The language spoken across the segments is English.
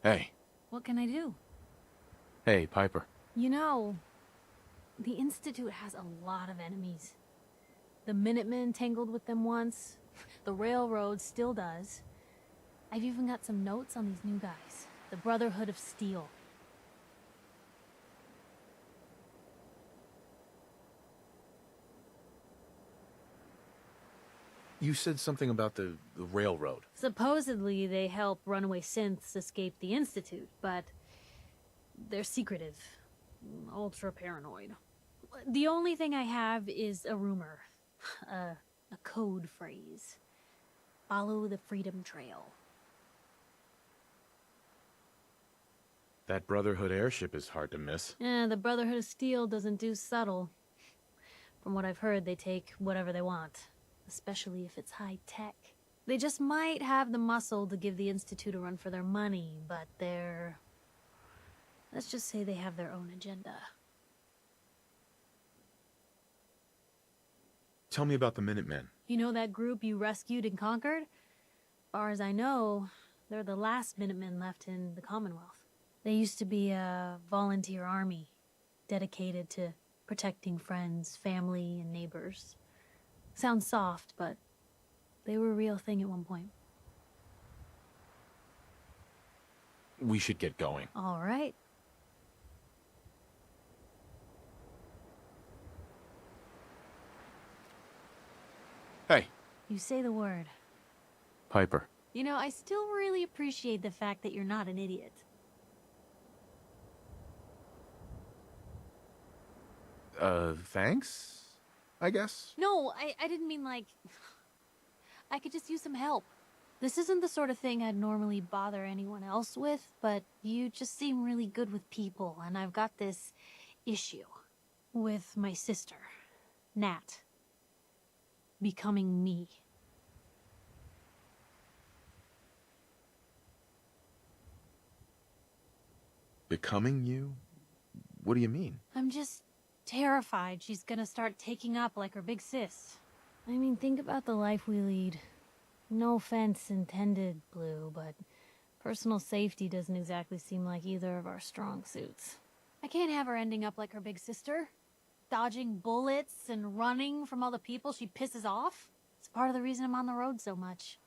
Hey. What can I do? Hey, Piper. You know, the Institute has a lot of enemies. The Minutemen tangled with them once. The Railroad still does. I've even got some notes on these new guys. The Brotherhood of Steel. You said something about the railroad. Supposedly, they help runaway synths escape the Institute, but they're secretive. Ultra paranoid. The only thing I have is a rumor. A code phrase. Follow the Freedom Trail. That Brotherhood airship is hard to miss. The Brotherhood of Steel doesn't do subtle. From what I've heard, they take whatever they want. Especially if it's high-tech. They just might have the muscle to give the Institute a run for their money, but they're... let's just say they have their own agenda. Tell me about the Minutemen. You know that group you rescued and conquered? As far as I know, they're the last Minutemen left in the Commonwealth. They used to be a volunteer army, dedicated to protecting friends, family, and neighbors. Sounds soft, but they were a real thing at one point. We should get going. All right. Hey. You say the word. Piper. You know, I still really appreciate the fact that you're not an idiot. Thanks? I guess? No, I didn't mean like... I could just use some help. This isn't the sort of thing I'd normally bother anyone else with, but you just seem really good with people, and I've got this issue with my sister, Nat, becoming me. Becoming you? What do you mean? I'm just terrified she's gonna start taking up like her big sis. I mean, think about the life we lead. No offense intended, Blue, but personal safety doesn't exactly seem like either of our strong suits. I can't have her ending up like her big sister, dodging bullets and running from all the people she pisses off. It's part of the reason I'm on the road so much.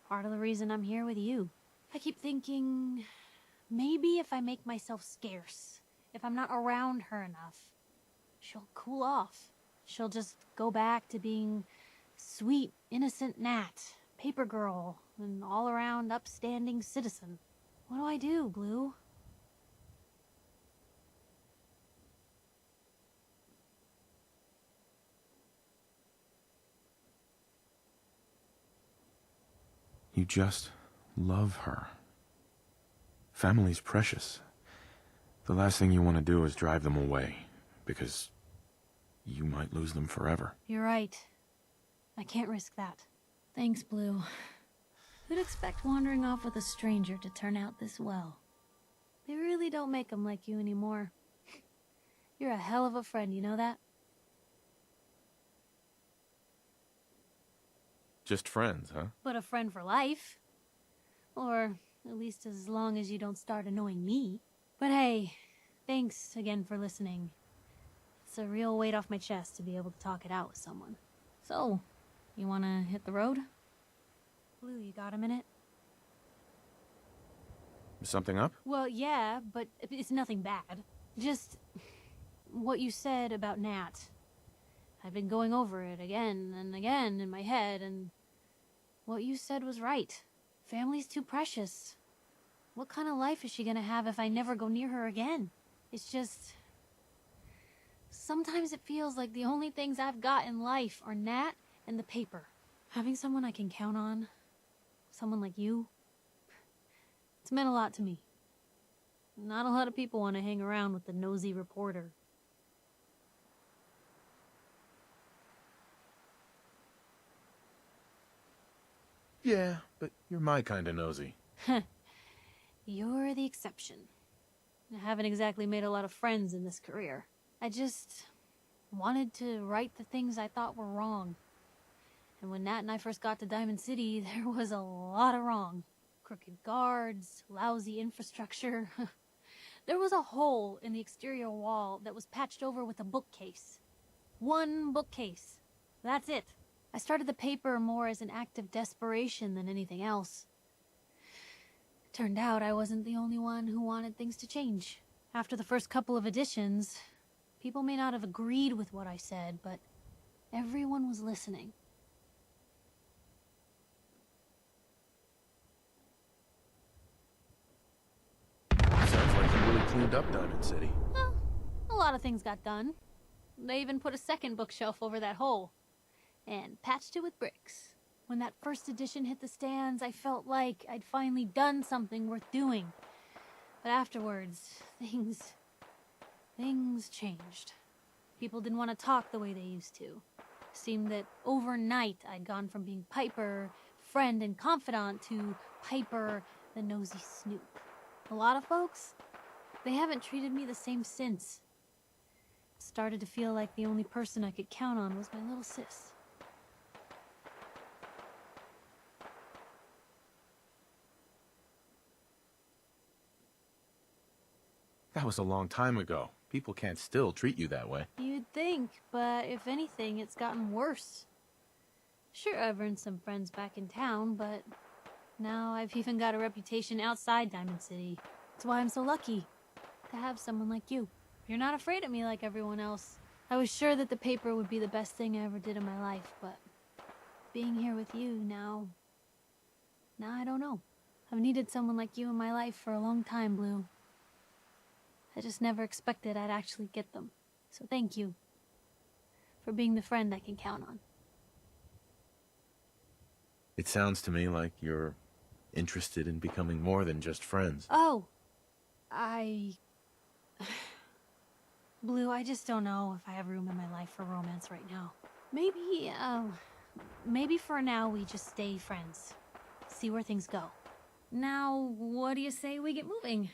Part of the reason I'm here with you. I keep thinking, maybe if I make myself scarce, if I'm not around her enough, she'll cool off. She'll just go back to being sweet, innocent Nat, paper girl, an all-around upstanding citizen. What do I do, Blue? You just love her. Family's precious. The last thing you want to do is drive them away, because you might lose them forever. You're right. I can't risk that. Thanks, Blue. Who'd expect wandering off with a stranger to turn out this well? They really don't make them like you anymore. You're a hell of a friend, you know that? Just friends, huh? But a friend for life. Or at least as long as you don't start annoying me. But hey, thanks again for listening. It's a real weight off my chest to be able to talk it out with someone. So, you wanna hit the road? Blue, you got a minute? Something up? Well, yeah, but it's nothing bad. Just what you said about Nat. I've been going over it again and again in my head, and what you said was right. Family's too precious. What kind of life is she gonna have if I never go near her again? It's just... sometimes it feels like the only things I've got in life are Nat and the paper. Having someone I can count on, someone like you, it's meant a lot to me. Not a lot of people want to hang around with the nosy reporter. Yeah, but you're my kind of nosy. You're the exception. I haven't exactly made a lot of friends in this career. I just wanted to right the things I thought were wrong. And when Nat and I first got to Diamond City, there was a lot of wrong. Crooked guards, lousy infrastructure. There was a hole in the exterior wall that was patched over with a bookcase. One bookcase. That's it. I started the paper more as an act of desperation than anything else. Turned out I wasn't the only one who wanted things to change. After the first couple of editions, people may not have agreed with what I said, but everyone was listening. Sounds like you really cleaned up Diamond City. Well, a lot of things got done. They even put a second bookshelf over that hole. And patched it with bricks. When that first edition hit the stands, I felt like I'd finally done something worth doing. But afterwards, things changed. People didn't want to talk the way they used to. Seemed that overnight I'd gone from being Piper, friend and confidant, to Piper, the nosy snoop. A lot of folks, they haven't treated me the same since. It started to feel like the only person I could count on was my little sis. That was a long time ago. People can't still treat you that way. You'd think, but if anything, it's gotten worse. Sure, I've earned some friends back in town, but now I've even got a reputation outside Diamond City. That's why I'm so lucky to have someone like you. You're not afraid of me like everyone else. I was sure that the paper would be the best thing I ever did in my life, but being here with you now I don't know. I've needed someone like you in my life for a long time, Blue. I just never expected I'd actually get them. So thank you for being the friend I can count on. It sounds to me like you're interested in becoming more than just friends. Oh, Blue, I just don't know if I have room in my life for romance right now. Maybe for now we just stay friends. See where things go. Now, what do you say we get moving?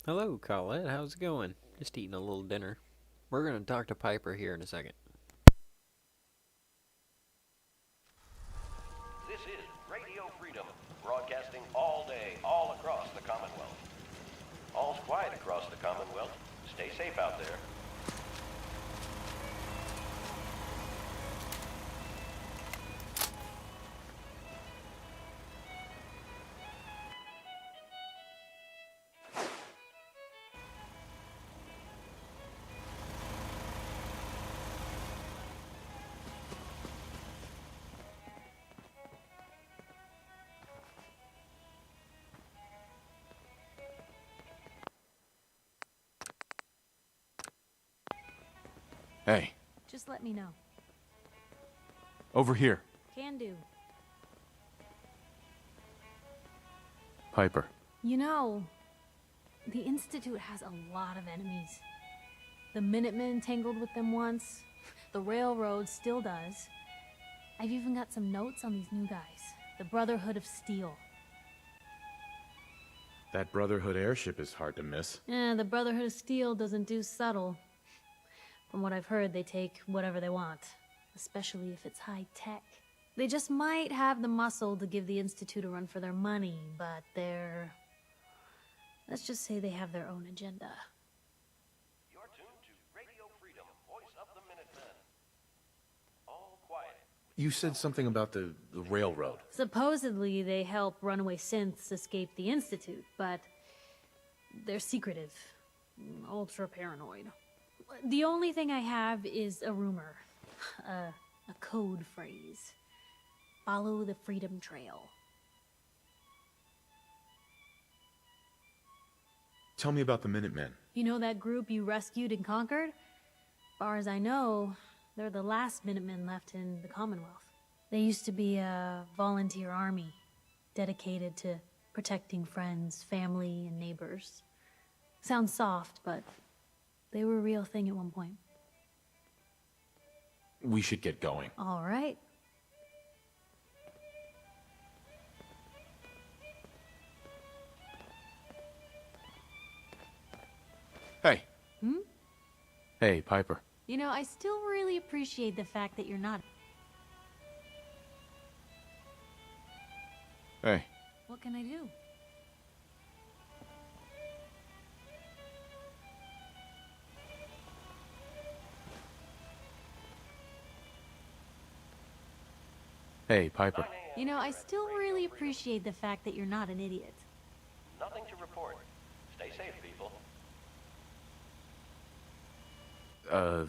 Hello, Colette. How's it going? Just eating a little dinner. We're gonna talk to Piper here in a second. This is Radio Freedom, broadcasting all day, all across the Commonwealth. All's quiet across the Commonwealth. Stay safe out there. Hey, Just let me know. over here. Can do. Piper. You know, the Institute has a lot of enemies. The Minutemen tangled with them once. The Railroad still does. I've even got some notes on these new guys. The Brotherhood of Steel. That Brotherhood airship is hard to miss. The Brotherhood of Steel doesn't do subtle. From what I've heard, they take whatever they want, especially if it's high tech. They just might have the muscle to give the Institute a run for their money, but let's just say they have their own agenda. You're tuned to Radio Freedom, voice of the Minutemen. All quiet. You said something about the railroad. Supposedly, they help runaway synths escape the Institute, but they're secretive, ultra paranoid. The only thing I have is a rumor, a code phrase. Follow the Freedom Trail. Tell me about the Minutemen. You know that group you rescued and conquered? Far as I know, they're the last Minutemen left in the Commonwealth. They used to be a volunteer army, dedicated to protecting friends, family, and neighbors. Sounds soft, but they were a real thing at one point. We should get going. All right. Hey. Hey, Piper. You know, I still really appreciate the fact that you're not... Hey. What can I do? Hey, Piper. You know, I still really appreciate the fact that you're not an idiot. Nothing to report. Stay safe, people.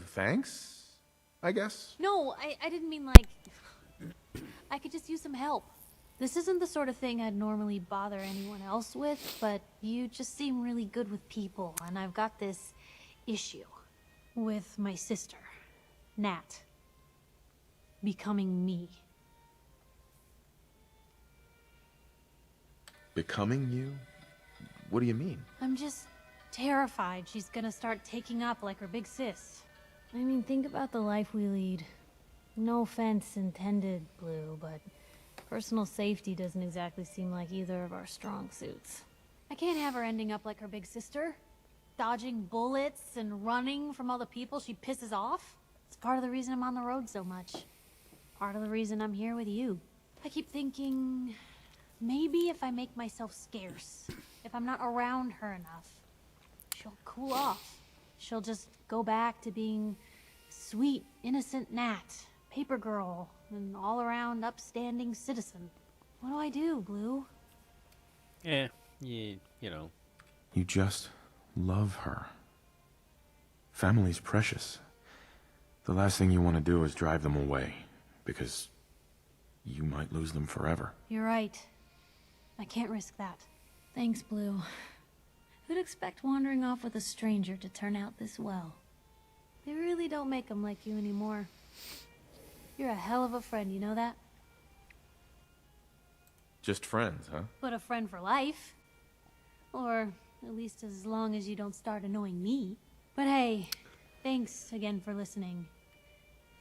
Thanks? I guess? No, I didn't mean like... I could just use some help. This isn't the sort of thing I'd normally bother anyone else with, but you just seem really good with people, and I've got this issue with my sister, Nat, becoming me. Becoming you? What do you mean? I'm just terrified she's gonna start taking up like her big sis. I mean, think about the life we lead. No offense intended, Blue, but personal safety doesn't exactly seem like either of our strong suits. I can't have her ending up like her big sister, dodging bullets and running from all the people she pisses off. It's part of the reason I'm on the road so much. Part of the reason I'm here with you. I keep thinking, maybe if I make myself scarce, if I'm not around her enough, she'll cool off. She'll just go back to being sweet, innocent Nat, paper girl, an all-around upstanding citizen. What do I do, Blue? You know. You just love her. Family's precious. The last thing you want to do is drive them away, because you might lose them forever. You're right. I can't risk that. Thanks, Blue. Who'd expect wandering off with a stranger to turn out this well? They really don't make them like you anymore. You're a hell of a friend, you know that? Just friends, huh? But a friend for life. Or at least as long as you don't start annoying me. But hey, thanks again for listening.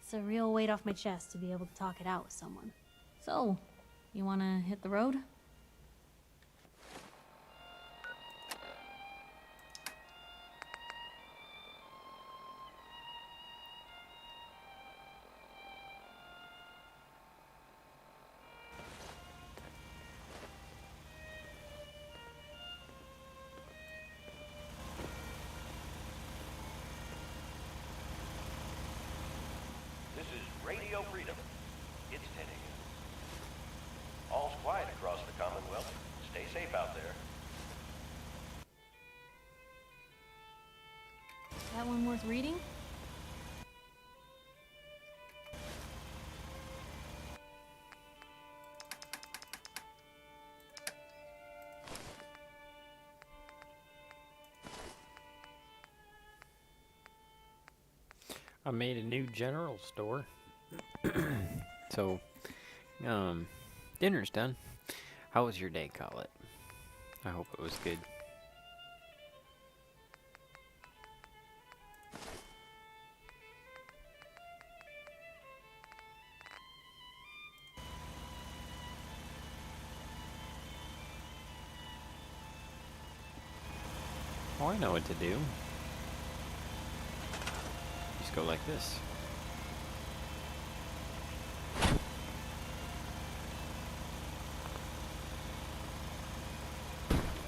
It's a real weight off my chest to be able to talk it out with someone. So, you wanna hit the road? Radio Freedom. It's 10 a.m. All's quiet across the Commonwealth. Stay safe out there. That one worth reading? I made a new general store. So, dinner's done. How was your day, Colette? I hope it was good. Oh, I know what to do. Just go like this.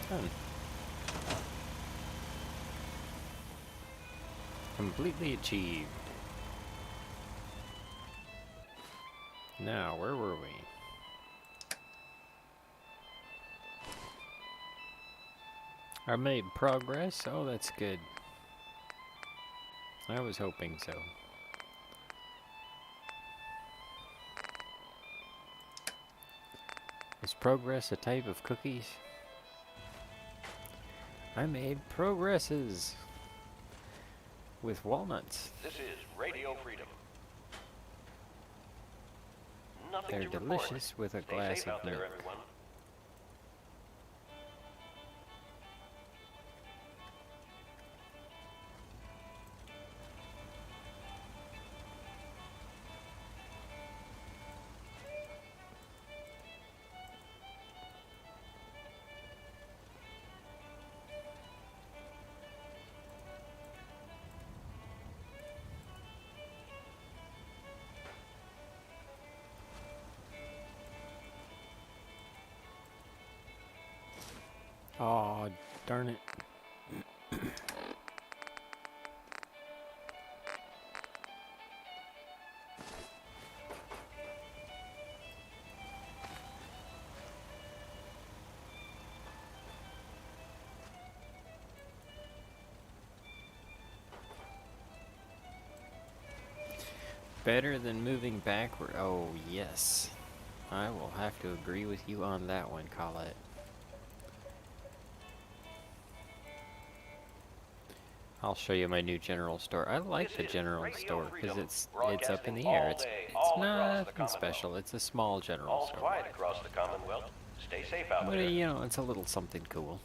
Done. Completely achieved. Now, where were we? I made progress? Oh, that's good. I was hoping so. Is progress a type of cookies? I made progresses with walnuts. This is Radio Freedom. Nothing They're to report. delicious with a Stay glass safe of out there, milk. everyone. Oh, darn it. Better than moving backward. Oh, yes. I will have to agree with you on that one, Colette. I'll show you my new general store. I like This the is general Radio store because Freedom, it's up in broadcasting the air. all It's day, all across the nothing Commonwealth. special. It's a small general All's store. quiet across the Commonwealth. Stay safe out But there. you know, it's a little something cool.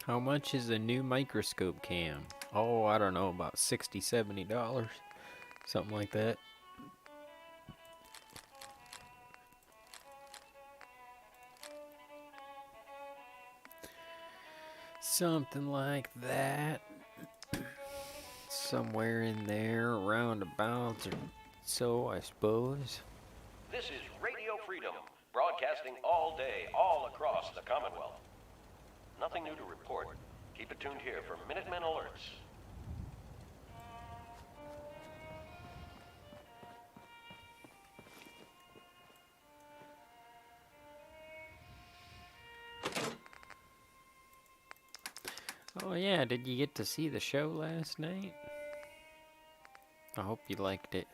How much is a new microscope cam? Oh, I don't know, about $60, $70. Something like that. Something like that. Somewhere in there, roundabouts or so, I suppose. This is Radio Freedom, broadcasting all day, all across the Commonwealth. Nothing new to report. Keep it tuned here for Minutemen alerts. Oh yeah, did you get to see the show last night? I hope you liked it.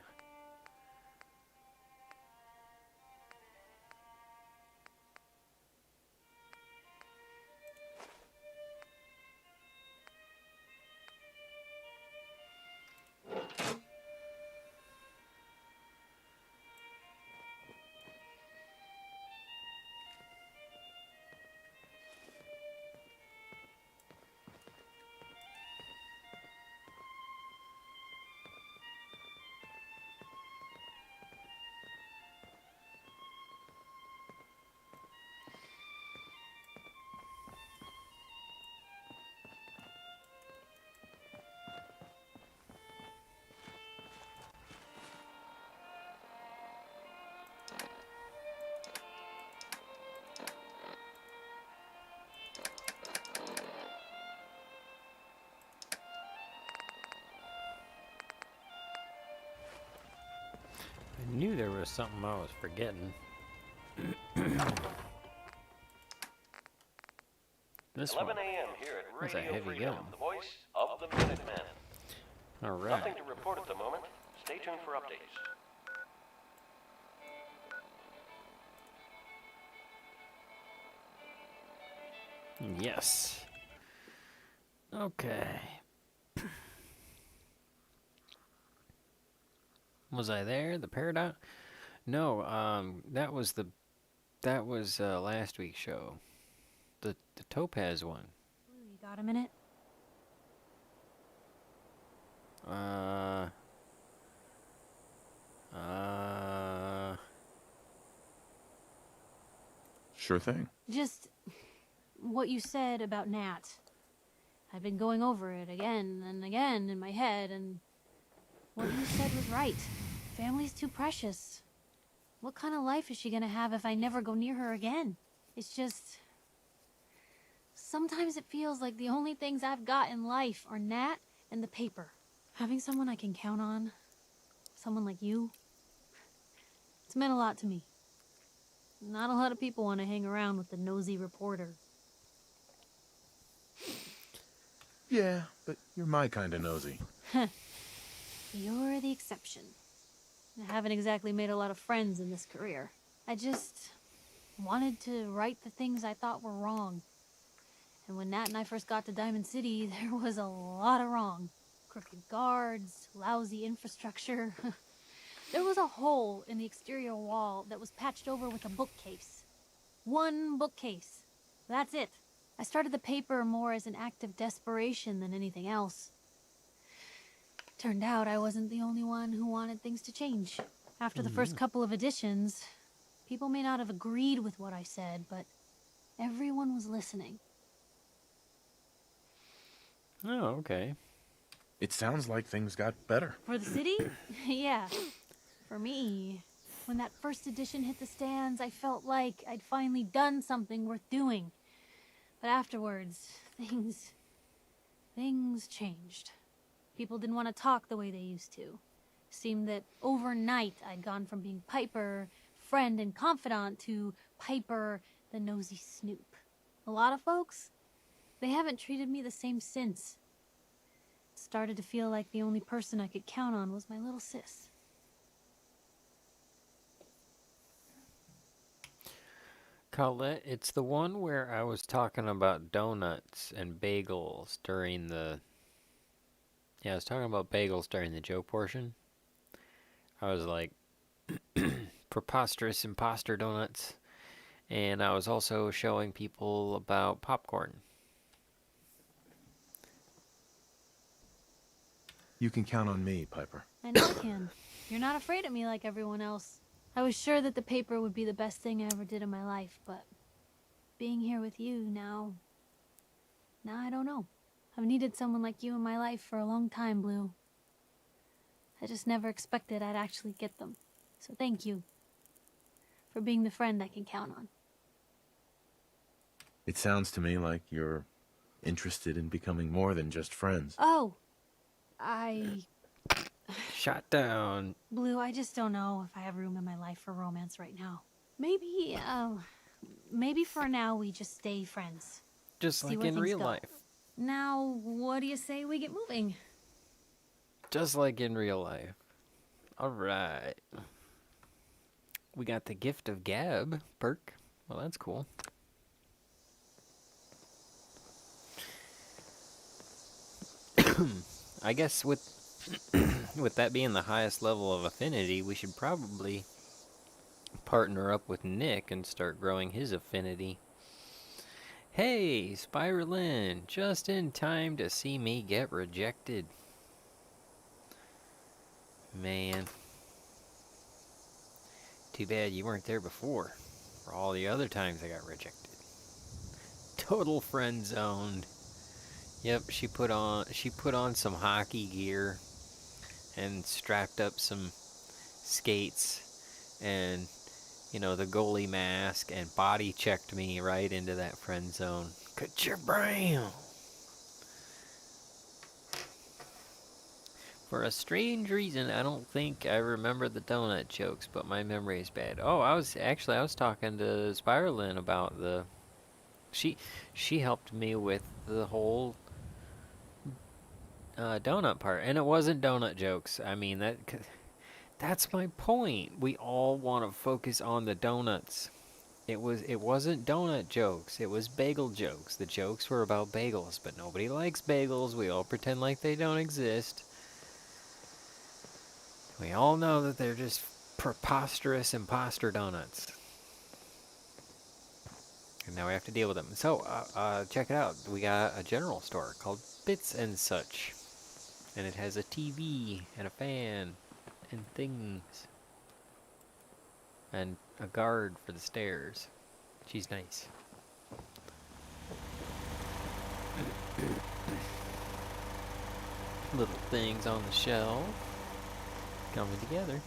I knew there was something I was forgetting. This 11 one. a.m. here at That's a Radio heavy Freedom, gun. the voice of the Minutemen. Alright. Nothing to report at the moment. Stay tuned for updates. Yes. Okay. Was I there? The paradox? No, that was last week's show. The Topaz one. Blue, you got a minute? Uh Sure thing. Just what you said about Nat. I've been going over it again and again in my head, and what you said was right. Family's too precious. What kind of life is she gonna have if I never go near her again? It's just... Sometimes it feels like the only things I've got in life are Nat and the paper. Having someone I can count on, someone like you, it's meant a lot to me. Not a lot of people want to hang around with the nosy reporter. Yeah, but you're my kind of nosy. You're the exception. I haven't exactly made a lot of friends in this career. I just wanted to right the things I thought were wrong. And when Nat and I first got to Diamond City, there was a lot of wrong. Crooked guards, lousy infrastructure. There was a hole in the exterior wall that was patched over with a bookcase. One bookcase. That's it. I started the paper more as an act of desperation than anything else. Turned out I wasn't the only one who wanted things to change. After the first couple of editions, people may not have agreed with what I said, but everyone was listening. Oh, okay. It sounds like things got better. For the city? Yeah. For me, when that first edition hit the stands, I felt like I'd finally done something worth doing. But afterwards, things changed. People didn't want to talk the way they used to. Seemed that overnight I'd gone from being Piper, friend and confidant, to Piper, the nosy snoop. A lot of folks, they haven't treated me the same since. It started to feel like the only person I could count on was my little sis. Colette, it's the one where I was talking about donuts and bagels during the... Yeah, I was talking about bagels during the joke portion. I was like, preposterous imposter donuts. And I was also showing people about popcorn. You can count on me, Piper. I know I can. You're not afraid of me like everyone else. I was sure that the paper would be the best thing I ever did in my life, but being here with you now I don't know. I've needed someone like you in my life for a long time, Blue. I just never expected I'd actually get them. So thank you for being the friend I can count on. It sounds to me like you're interested in becoming more than just friends. Oh, Shot down. Blue, I just don't know if I have room in my life for romance right now. Maybe for now we just stay friends. Just See like where in things real go. life. Now, what do you say we get moving? Just like in real life. Alright. We got the gift of gab perk. Well, that's cool. I guess with with that being the highest level of affinity, we should probably partner up with Nick and start growing his affinity. Hey, Spiralin, just in time to see me get rejected. Man. Too bad you weren't there before, for all the other times I got rejected. Total friend zoned. Yep, she put on some hockey gear and strapped up some skates and, you know, the goalie mask and body checked me right into that friend zone. Ka-cha-bam! For a strange reason, I don't think I remember the donut jokes, but my memory is bad. Oh, I was talking to Spiralyn about the... She helped me with the whole donut part, and it wasn't donut jokes. I mean, that's my point. We all want to focus on the donuts. It wasn't donut jokes. It was bagel jokes. The jokes were about bagels, but nobody likes bagels. We all pretend like they don't exist. We all know that they're just preposterous imposter donuts. And now we have to deal with them. So, check it out. We got a general store called Bits and Such. And it has a TV and a fan and things. And a guard for the stairs. She's nice. Little things on the shelf. Coming together.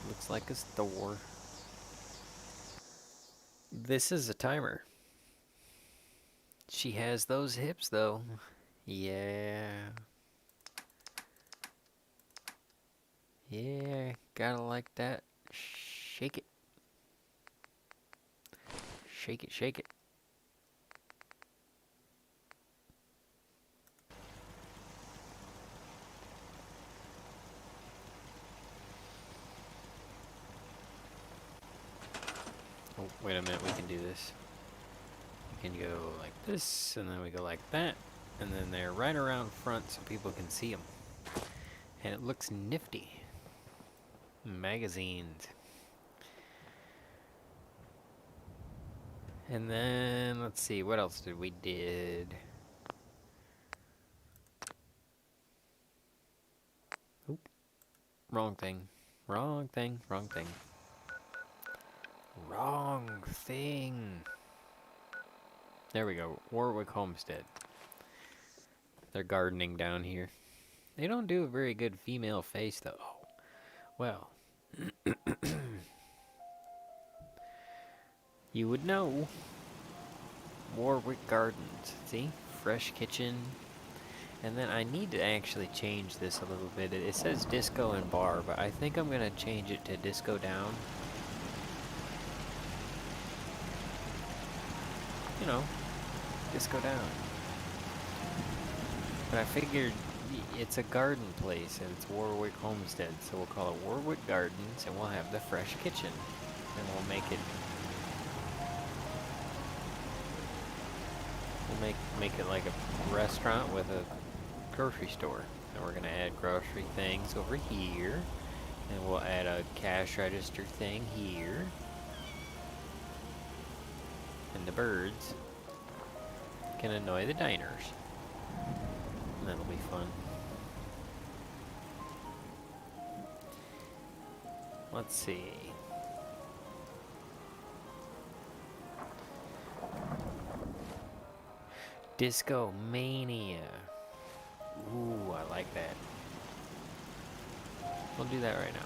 Looks like a store. This is a timer. She has those hips though. Yeah. Yeah, gotta like that. Shake it. Shake it, shake it. Oh, wait a minute, we can do this. We can go like this, and then we go like that, and then they're right around front so people can see them. And it looks nifty. Magazines. And then, let's see, what else did we did? Oop. Wrong thing. Wrong thing. Wrong thing. Wrong thing. There we go. Warwick Homestead. They're gardening down here. They don't do a very good female face, though. Oh, well. You would know. Warwick Gardens. See? Fresh kitchen. And then I need to actually change this a little bit. It says disco and bar, but I think I'm going to change it to disco down. You know, disco down. But I figured it's a garden place and it's Warwick Homestead, so we'll call it Warwick Gardens and we'll have the fresh kitchen. And we'll make it like a restaurant with a grocery store. And we're gonna add grocery things over here. And we'll add a cash register thing here. And the birds can annoy the diners. And that'll be fun. Let's see. Disco Mania. Ooh, I like that. We'll do that right now.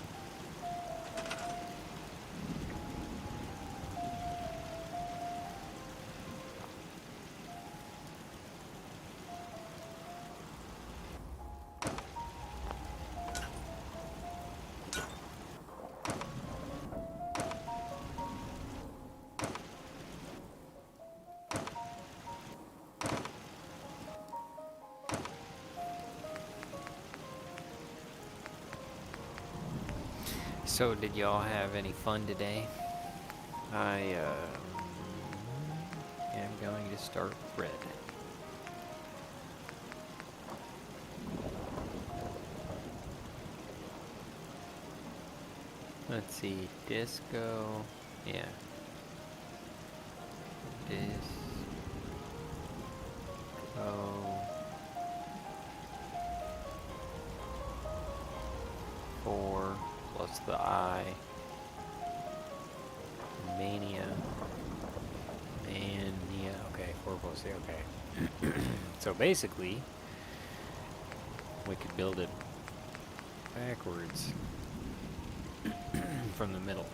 So, did y'all have any fun today? I am going to start red. Let's see, disco, yeah. Disco. 4 plus the I. Mania. Okay, 4 plus the, okay. So basically, we could build it backwards from the middle.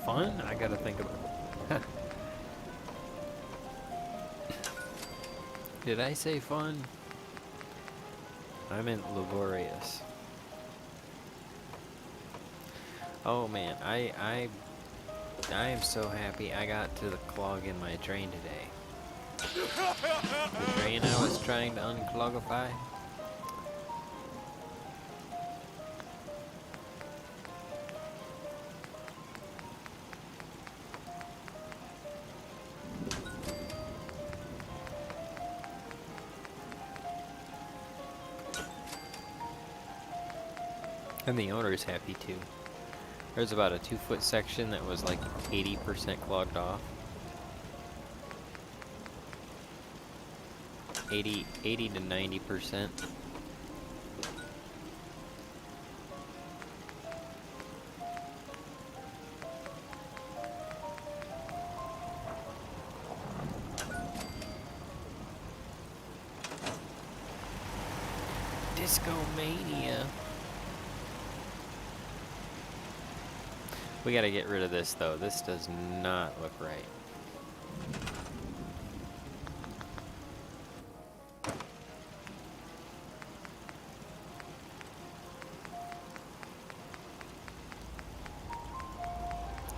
fun? I gotta think about it. Did I say fun? I meant laborious. Oh man, I am so happy I got to the clog in my drain today. The drain I was trying to unclogify. And the owner is happy too. There's about a 2-foot section that was like 80% clogged off. 80 to 90%. Disco Mania. We gotta get rid of this though. This does not look right.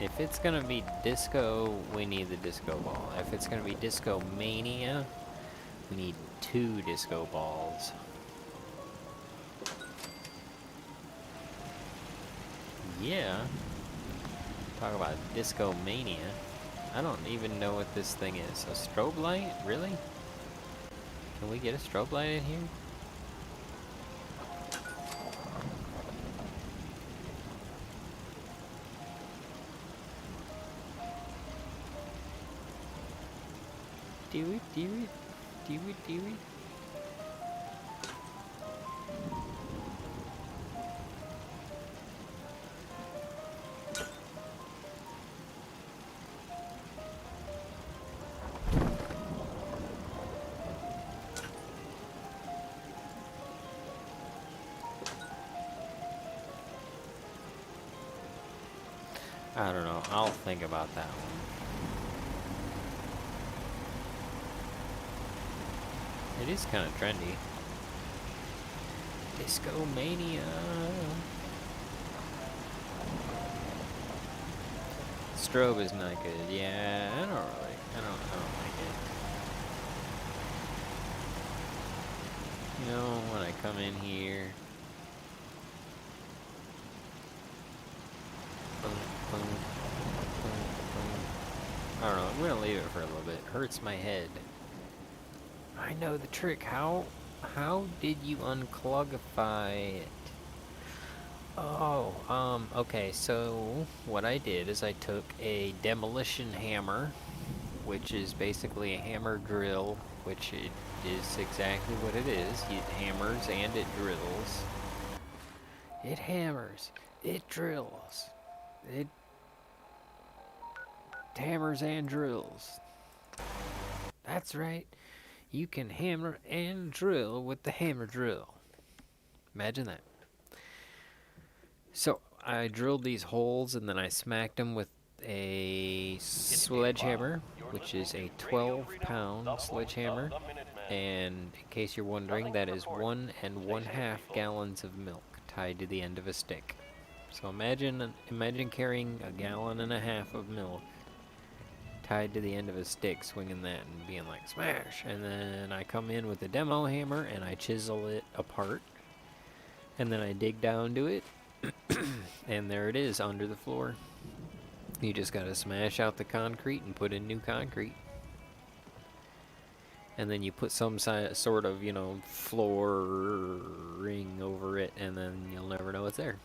If it's gonna be disco, we need the disco ball. If it's gonna be Disco Mania, we need 2 disco balls. Yeah. Talk about Disco Mania. I don't even know what this thing is. A strobe light? Really? Can we get a strobe light in here? Do it, do it, do it, do it. I don't know. I'll think about that one. It is kind of trendy. Disco Mania. Strobe is not good. Yeah, I don't like it. You know, when I come in here. I don't know, I'm gonna leave it for a little bit. It hurts my head. I know the trick. How did you unclogify it? Oh, okay, so what I did is I took a demolition hammer, which is basically a hammer drill, which it is exactly what it is. It hammers and it drills. It hammers, it drills, it hammers and drills. That's right. You can hammer and drill with the hammer drill. Imagine that. So I drilled these holes and then I smacked them with a sledgehammer, which is a 12-pound sledgehammer. And in case you're wondering, that is 1 1/2 gallons of milk tied to the end of a stick. So imagine carrying 1.5 gallons of milk tied to the end of a stick, swinging that and being like smash. And then I come in with a demo hammer and I chisel it apart, and then I dig down to it and there it is under the floor. You just gotta smash out the concrete and put in new concrete, and then you put some sort of, you know, flooring over it, and then you'll never know it's there.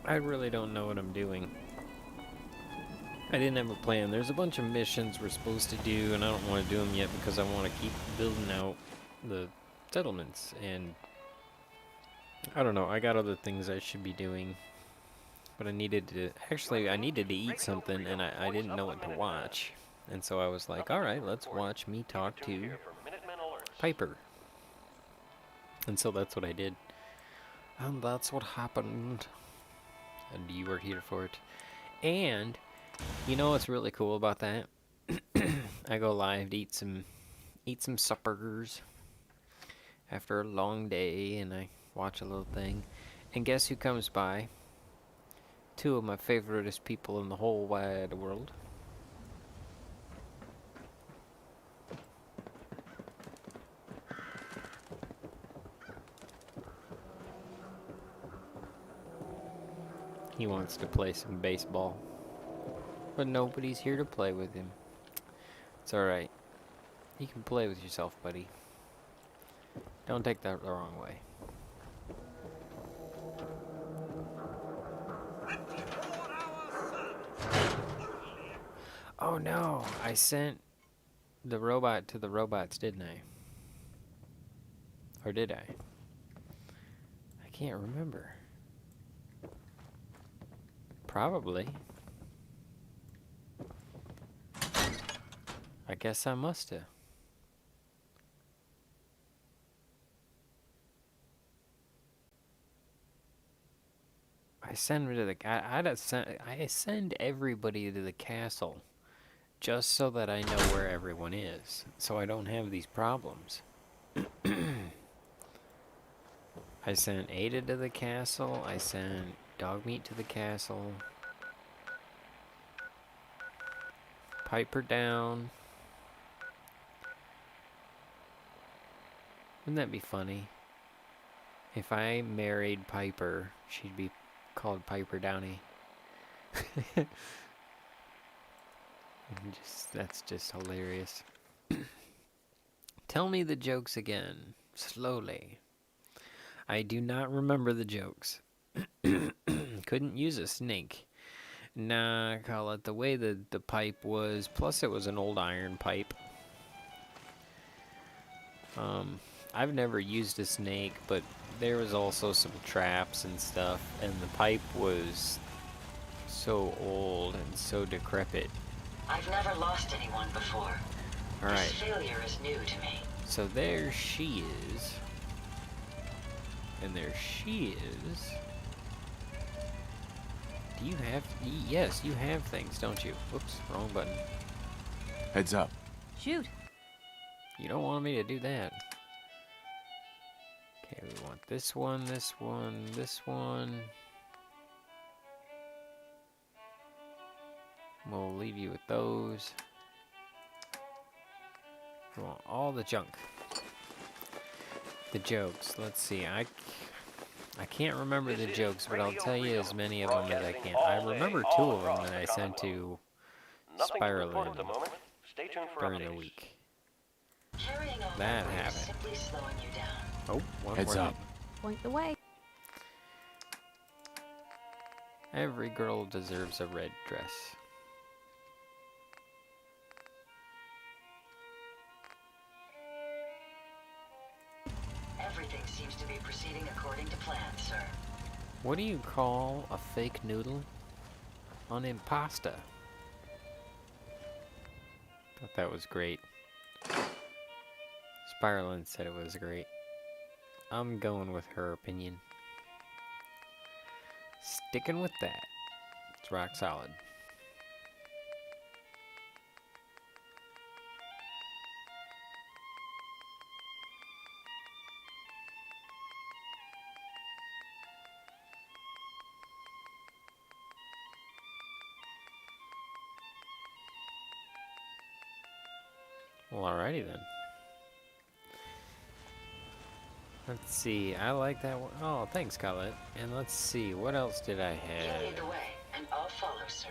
I really don't know what I'm doing. I didn't have a plan. There's a bunch of missions we're supposed to do, and I don't want to do them yet because I want to keep building out the settlements, and I don't know, I got other things I should be doing, but I needed to eat something, and I didn't know what to watch, and so I was like, alright, let's watch me talk to Piper. And so that's what I did, and that's what happened, and you were here for it. And you know what's really cool about that? I go live to eat some suppers after a long day, and I watch a little thing. And guess who comes by? Two of my favoriteest people in the whole wide world. He wants to play some baseball, but nobody's here to play with him. It's alright. You can play with yourself, buddy. Don't take that the wrong way. Oh no, I sent the robot to the robots, didn't I? Or did I? I can't remember. Probably. I guess I must have. I send to the I send everybody to the castle just so that I know where everyone is, so I don't have these problems. I sent Ada to the castle. I sent Dogmeat to the castle. Piper down. Wouldn't that be funny? If I married Piper, she'd be called Piper Downey. That's just hilarious. Tell me the jokes again, slowly. I do not remember the jokes. Couldn't use a snake. Nah, Colette, the way the pipe was, plus it was an old iron pipe. I've never used a snake, but there was also some traps and stuff, and the pipe was so old and so decrepit. I've never lost anyone before. Alright. This failure is new to me. So there she is. And there she is. Do you have... Yes, you have things, don't you? Whoops, wrong button. Heads up. Shoot. You don't want me to do that. Okay, we want this one, this one, this one. We'll leave you with those. We want all the junk. The jokes. Let's see. I can't remember the jokes, but I'll tell you as many of them as I can. I remember 2 of them that I sent to Spiraling during the week. Carrying on That way is happened. simply slowing you down. Oh, one Heads more up. thing. Point the way. Every girl deserves a red dress. Everything seems to be proceeding according to plan, sir. What do you call a fake noodle? An impasta. Thought that was great. Spiraling said it was great. I'm going with her opinion. Sticking with that. It's rock solid. Well, alrighty then. Let's see, I like that one. Oh, thanks, Colette. And let's see, what else did I You have? lead the way, and I'll follow, sir.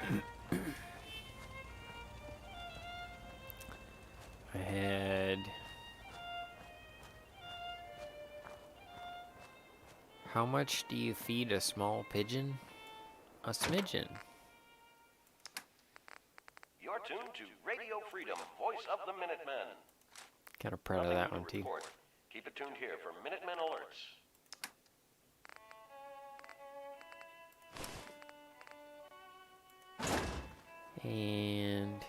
I had... How much do you feed a small pigeon? A smidgen. You're tuned to Radio Freedom, voice of the Minutemen. Kind of proud of that one, too. Keep it tuned here for Minutemen alerts. And...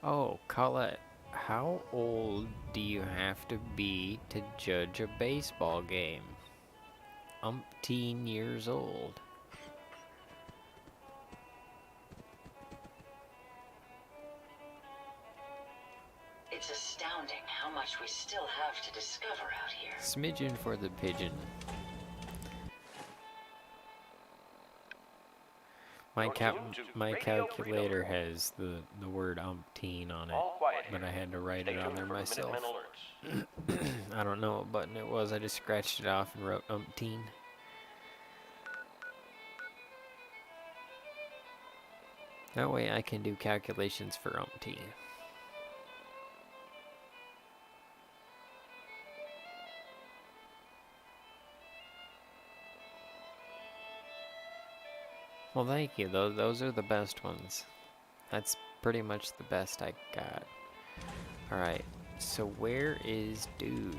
oh, Colette, how old do you have to be to judge a baseball game? Umpteen years old. It's astounding how much we still have to discover out here. Smidgen for the pigeon. My calculator has the word umpteen on it, All quiet here. but I had to write Stay it on tuned there for myself. Minutemen alerts. I don't know what button it was. I just scratched it off and wrote umpteen. That way I can do calculations for umpteen. Well, thank you. Those are the best ones. That's pretty much the best I got. Alright, so where is dude?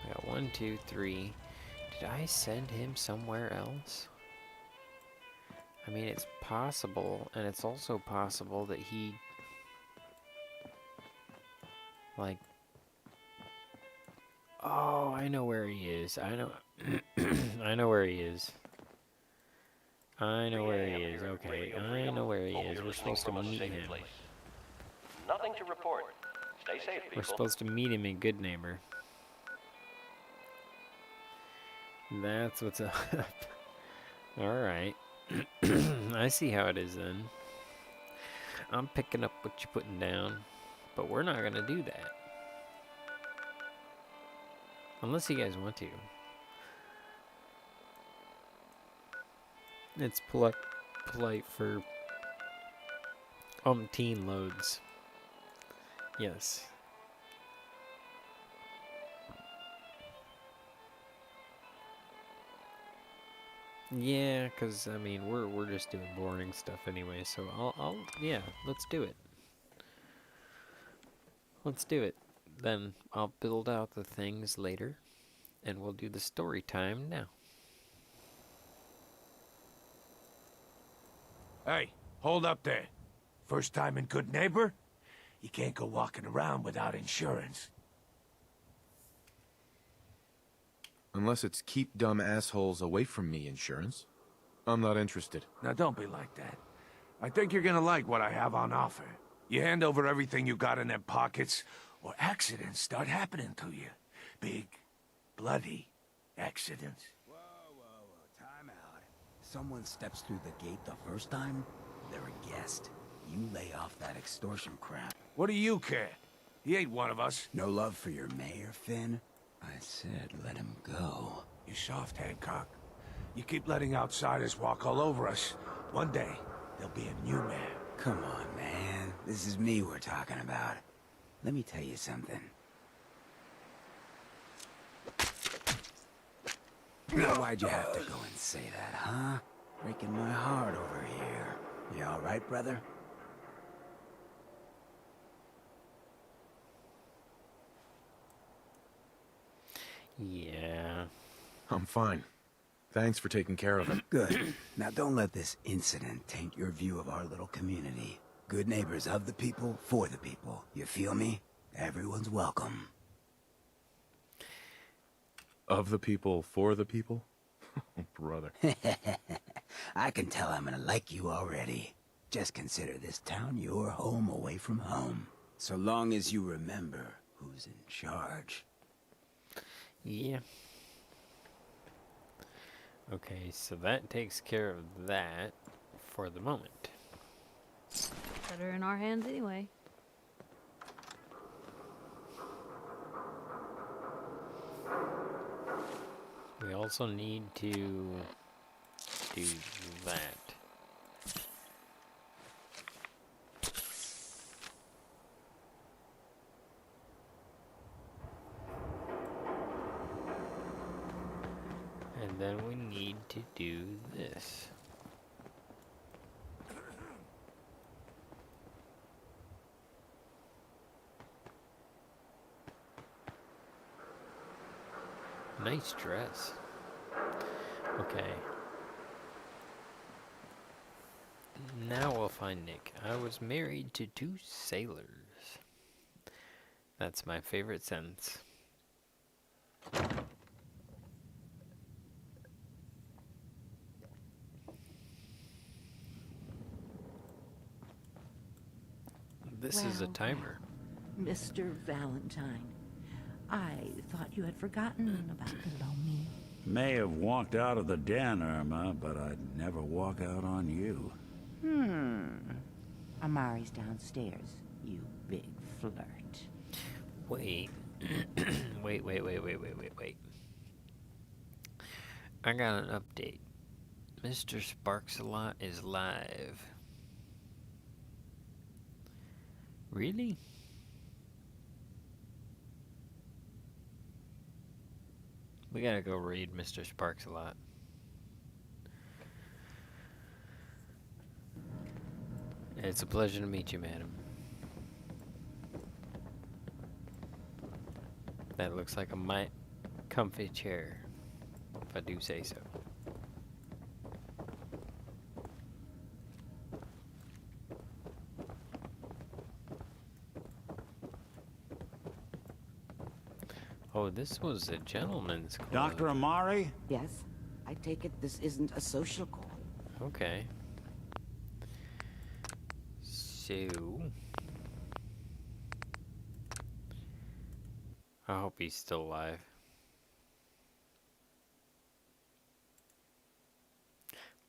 I got 1, 2, 3. Did I send him somewhere else? I mean, it's possible, and it's also possible that he... like... oh, I know where he is. I know... I know where he is. I know where he is. Okay, I know where he is. We're supposed to meet him. Nothing to report. Stay safe, people. We're supposed to meet him in Good Neighbor. That's what's up. Alright. I see how it is then. I'm picking up what you're putting down. But we're not gonna do that. Unless you guys want to. It's polite for umpteen loads. Yes. Yeah, cause I mean we're just doing boring stuff anyway, so yeah, let's do it. Let's do it. Then I'll build out the things later, and we'll do the story time now. Hey, hold up there. First time in Good Neighbor? You can't go walking around without insurance. Unless it's keep dumb assholes away from me insurance. I'm not interested. Now don't be like that. I think you're gonna like what I have on offer. You hand over everything you got in them pockets, or accidents start happening to you. Big, bloody accidents. Whoa, time out. Someone steps through the gate the first time, they're a guest. You lay off that extortion crap. What do you care? He ain't one of us. No love for your mayor, Finn? I said let him go. You soft, Hancock. You keep letting outsiders walk all over us. One day, there'll be a new mayor. Come on, man. This is me we're talking about. Let me tell you something. Why'd you have to go and say that, huh? Breaking my heart over here. You all right, brother? Yeah. I'm fine. Thanks for taking care of it. Good. Now don't let this incident taint your view of our little community. Good neighbors of the people, for the people. You feel me? Everyone's welcome. Of the people, for the people? Brother. I can tell I'm gonna like you already. Just consider this town your home away from home. So long as you remember who's in charge. Yeah. Okay, so that takes care of that for the moment. Better in our hands anyway. We also need to do that. And then we need to to do this. Nice dress. Okay. Now we'll find Nick. I was married to 2 sailors. That's my favorite sentence. This is a Well, timer. Mr. Valentine, I thought you had forgotten about little me. May have walked out of the den, Irma, but I'd never walk out on you. Amari's downstairs, you big flirt. Wait. wait. I got an update. Mr. Sparks-a-Lot is live. Really? We gotta go read Mr. Sparks-a-Lot. It's a pleasure to meet you, madam. That looks like a comfy chair, if I do say so. Oh, this was a gentleman's club. Dr. Amari? Yes, I take it this isn't a social call. Okay. So... I hope he's still alive.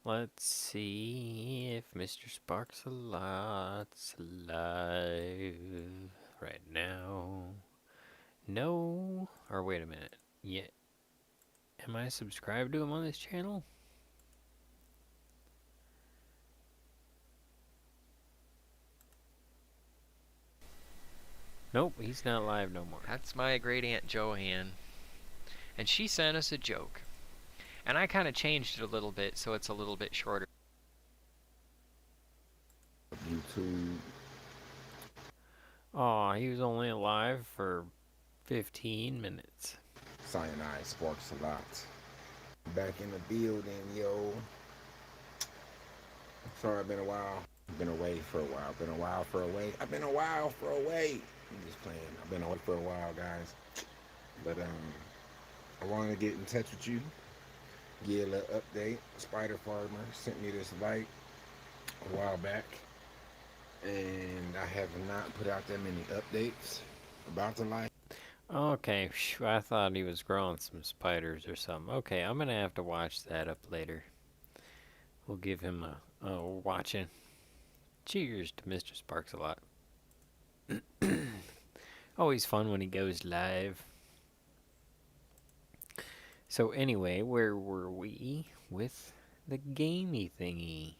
Let's see if Mr. Sparks-a-Lot's alive right now. No, or wait a minute. Yeah, am I subscribed to him on this channel? Nope, he's not live no more. That's my great aunt Joanne, and she sent us a joke, and I kind of changed it a little bit so it's a little bit shorter. YouTube. Aw, he was only alive for 15 minutes. Cyanide sparks a lot. Back in the building, yo. Sorry, I've been a while. Been away for a while. Been a while for away. I've been a while for away. I'm just playing. I've been away for a while, guys. But I wanted to get in touch with you. Give a little update. Spider Farmer sent me this light a while back, and I have not put out that many updates about the light. Okay, I thought he was growing some spiders or something. Okay, I'm gonna have to watch that up later. We'll give him a watching. Cheers to Mr. Sparks-a-Lot. Always fun when he goes live. So anyway, where were we with the gamey thingy?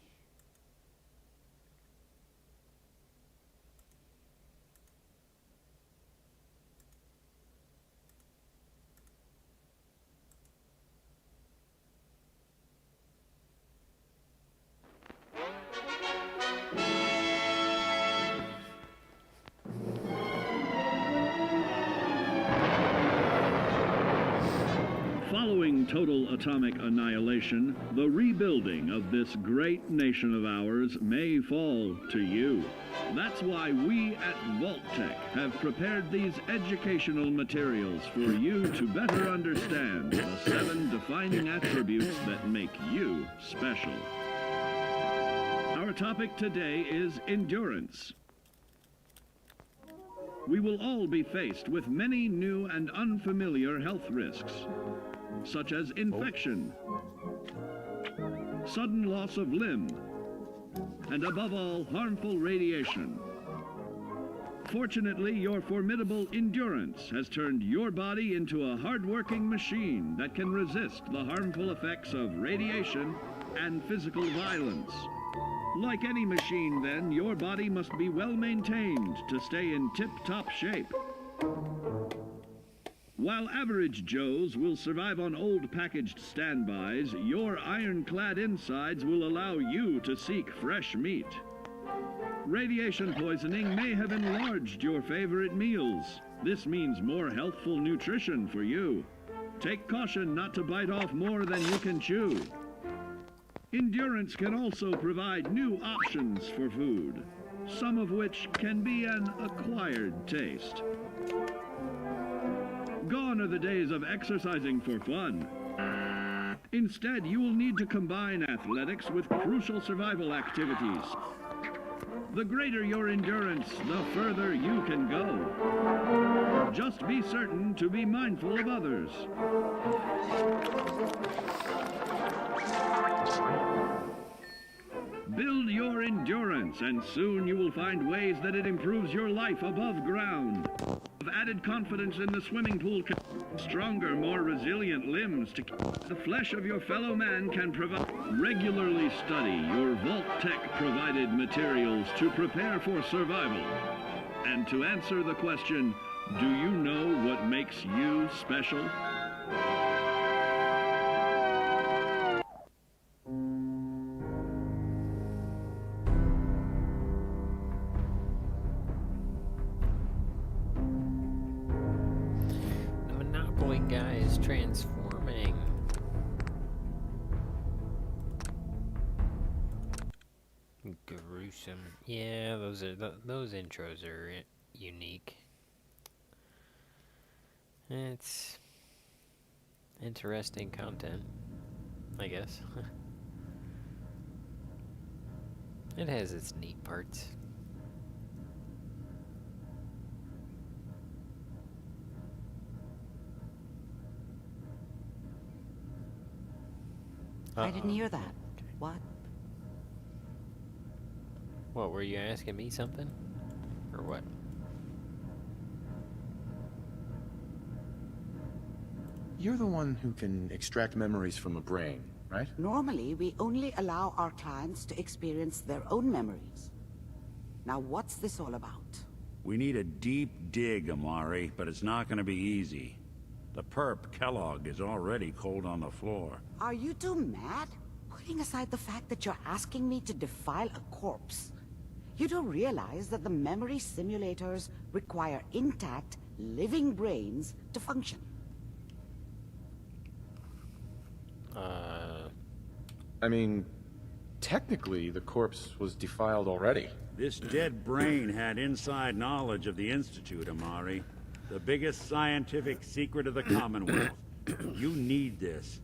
Following total atomic annihilation, the rebuilding of this great nation of ours may fall to you. That's why we at VORTEC have prepared these educational materials for you to better understand the 7 defining attributes that make you special. Our topic today is endurance. We will all be faced with many new and unfamiliar health risks, such as infection, sudden loss of limb, and above all, harmful radiation. Fortunately, your formidable endurance has turned your body into a hard-working machine that can resist the harmful effects of radiation and physical violence. Like any machine, then, your body must be well maintained to stay in tip-top shape. While average Joes will survive on old packaged standbys, your ironclad insides will allow you to seek fresh meat. Radiation poisoning may have enlarged your favorite meals. This means more healthful nutrition for you. Take caution not to bite off more than you can chew. Endurance can also provide new options for food, some of which can be an acquired taste. Gone are the days of exercising for fun. Instead, you will need to combine athletics with crucial survival activities. The greater your endurance, the further you can go. Just be certain to be mindful of others. Build your endurance, and soon you will find ways that it improves your life above ground. Of added confidence in the swimming pool, stronger, more resilient limbs to the flesh of your fellow man can provide. Regularly study your VORTEC provided materials to prepare for survival. And to answer the question, do you know what makes you special? Guy is transforming. Gruesome. Yeah, those intros are unique. It's interesting content, I guess. It has its neat parts. I didn't hear that. What? What, were you asking me something? Or what? You're the one who can extract memories from a brain, right? Normally, we only allow our clients to experience their own memories. Now, what's this all about? We need a deep dig, Amari, but it's not gonna be easy. The perp, Kellogg, is already cold on the floor. Are you two mad? Putting aside the fact that you're asking me to defile a corpse, you do realize that the memory simulators require intact, living brains to function. I mean, technically, the corpse was defiled already. This dead brain had inside knowledge of the Institute, Amari. The biggest scientific secret of the Commonwealth. You need this,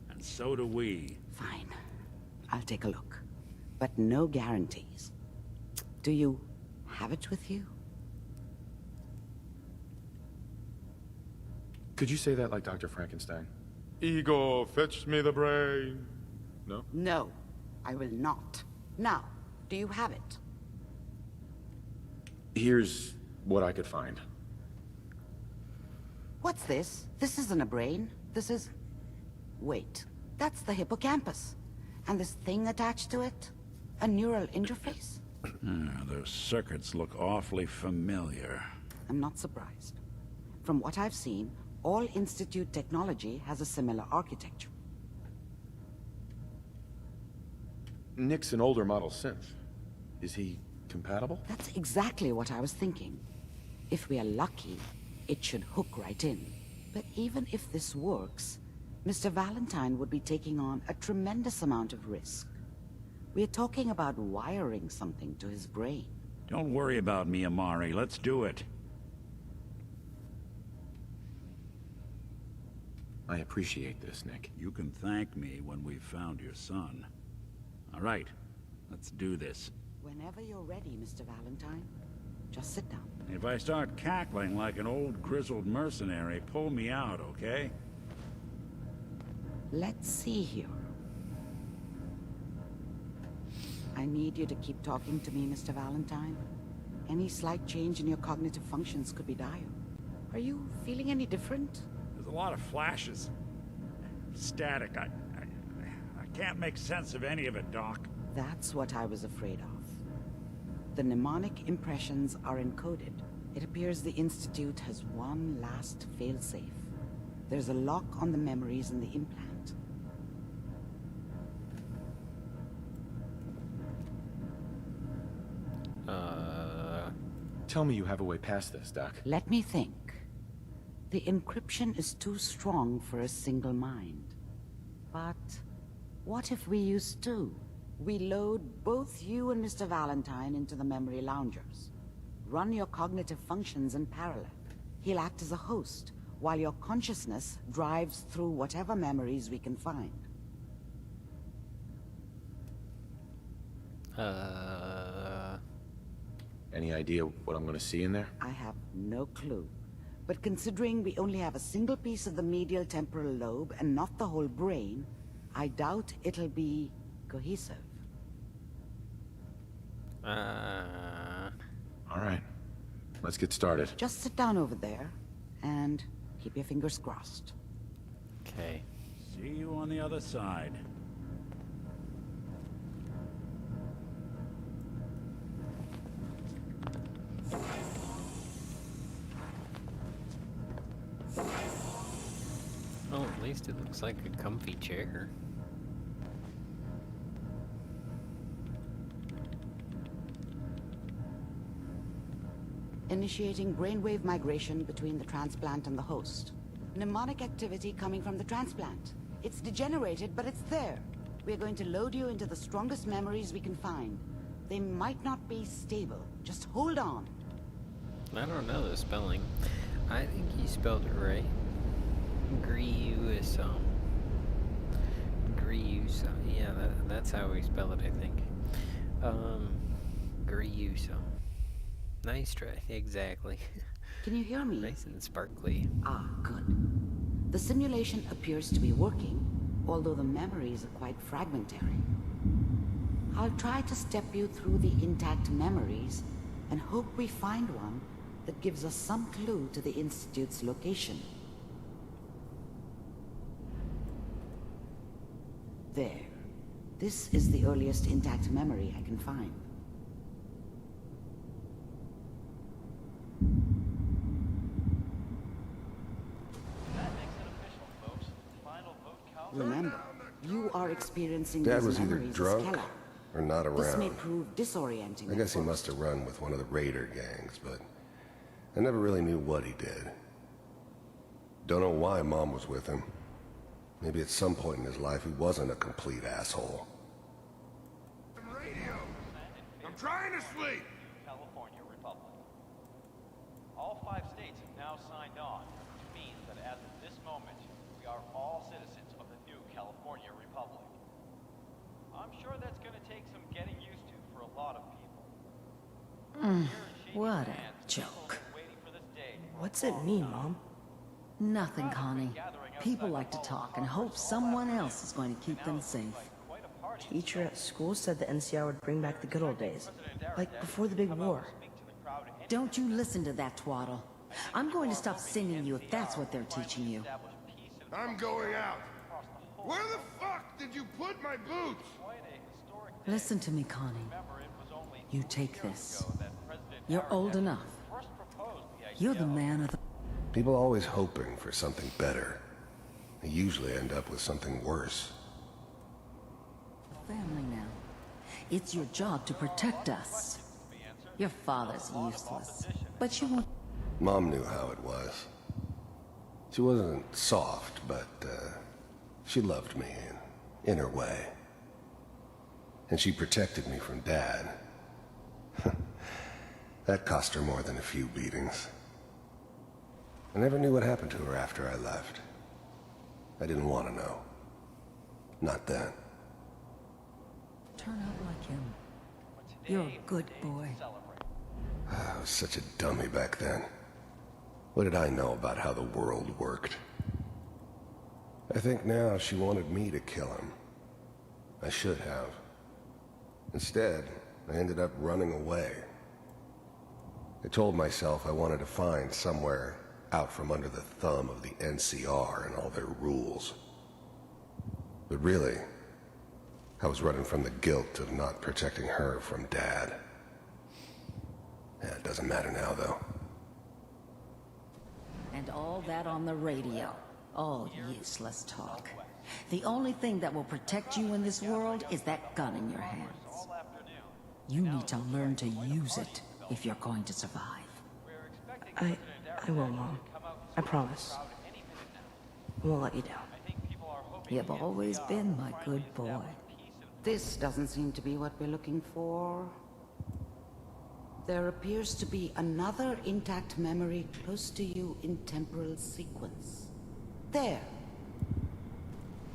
and so do we. Fine. I'll take a look. But no guarantees. Do you have it with you? Could you say that like Dr. Frankenstein? Ego, fetch me the brain. No? No, I will not. Now, do you have it? Here's what I could find. What's this? This isn't a brain. This is... Wait, that's the hippocampus. And this thing attached to it? A neural interface? Those circuits look awfully familiar. I'm not surprised. From what I've seen, all Institute technology has a similar architecture. Nick's an older model synth. Is he compatible? That's exactly what I was thinking. If we are lucky, it should hook right in. But even if this works, Mr. Valentine would be taking on a tremendous amount of risk. We're talking about wiring something to his brain. Don't worry about me, Amari. Let's do it. I appreciate this, Nick. You can thank me when we've found your son. All right, let's do this. Whenever you're ready, Mr. Valentine. Just sit down. If I start cackling like an old grizzled mercenary, pull me out, okay? Let's see here. I need you to keep talking to me, Mr. Valentine. Any slight change in your cognitive functions could be dire. Are you feeling any different? There's a lot of flashes. Static. I can't make sense of any of it, Doc. That's what I was afraid of. The mnemonic impressions are encoded. It appears the Institute has one last failsafe. There's a lock on the memories in the implant. Tell me you have a way past this, Doc. Let me think. The encryption is too strong for a single mind. But what if we use two? We load both you and Mr. Valentine into the memory loungers. Run your cognitive functions in parallel. He'll act as a host, while your consciousness drives through whatever memories we can find. Any idea what I'm gonna see in there? I have no clue. But considering we only have a single piece of the medial temporal lobe and not the whole brain, I doubt it'll be cohesive. All right. Let's get started. Just sit down over there and keep your fingers crossed. Okay. See you on the other side. Oh, at least it looks like a comfy chair. Initiating brainwave migration between the transplant and the host. Mnemonic activity coming from the transplant. It's degenerated, but it's there. We're going to load you into the strongest memories we can find. They might not be stable. Just hold on. I don't know the spelling. I think you spelled it right. Grewsome. Yeah, that's how we spell it, I think. Grewsome. Nice try. Exactly. Can you hear me? Nice and sparkly. Ah, good. The simulation appears to be working, although the memories are quite fragmentary. I'll try to step you through the intact memories and hope we find one that gives us some clue to the Institute's location. There. This is the earliest intact memory I can find. Remember, you are experiencing Dad these was either memories as drunk Keller. or not This may around. prove disorienting. I guess he must have run with one of the raider gangs, but I never really knew what he did. Don't know why Mom was with him. Maybe at some point in his life he wasn't a complete asshole. Radio! I'm trying to sleep! California Republic. All 5 states have now signed on, which means that as of this moment, we are all citizens of the new California Republic. I'm sure that's going to take some getting used to for a lot of people. What a joke. What's it mean, Mom? Nothing, Connie. People like to talk and hope someone else is going to keep them safe. Teacher at school said the NCR would bring back the good old days. Like before the big war. Don't you listen to that twaddle. I'm going to stop singing you if that's what they're teaching you. I'm going out. Where the fuck did you put my boots? Listen to me, Connie. You take this. You're old enough. You're the man of the... People always hoping for something better. They usually end up with something worse. family now. It's your job to protect us. Your father's useless, but you won't... Mom knew how it was. She wasn't soft, but she loved me in her way. And she protected me from Dad. That cost her more than a few beatings. I never knew what happened to her after I left. I didn't want to know. Not then. Turn out like him. You're a good boy. I was such a dummy back then. What did I know about how the world worked? I think now she wanted me to kill him. I should have. Instead, I ended up running away. I told myself I wanted to find somewhere out from under the thumb of the NCR and all their rules. But really, I was running from the guilt of not protecting her from Dad. Yeah, it doesn't matter now, though. And all that on the radio. All useless talk. The only thing that will protect you in this world is that gun in your hands. You need to learn to use it if you're going to survive. I will, Mom. I promise. I won't let you down. You've always been my good boy. This doesn't seem to be what we're looking for. There appears to be another intact memory close to you in temporal sequence. There.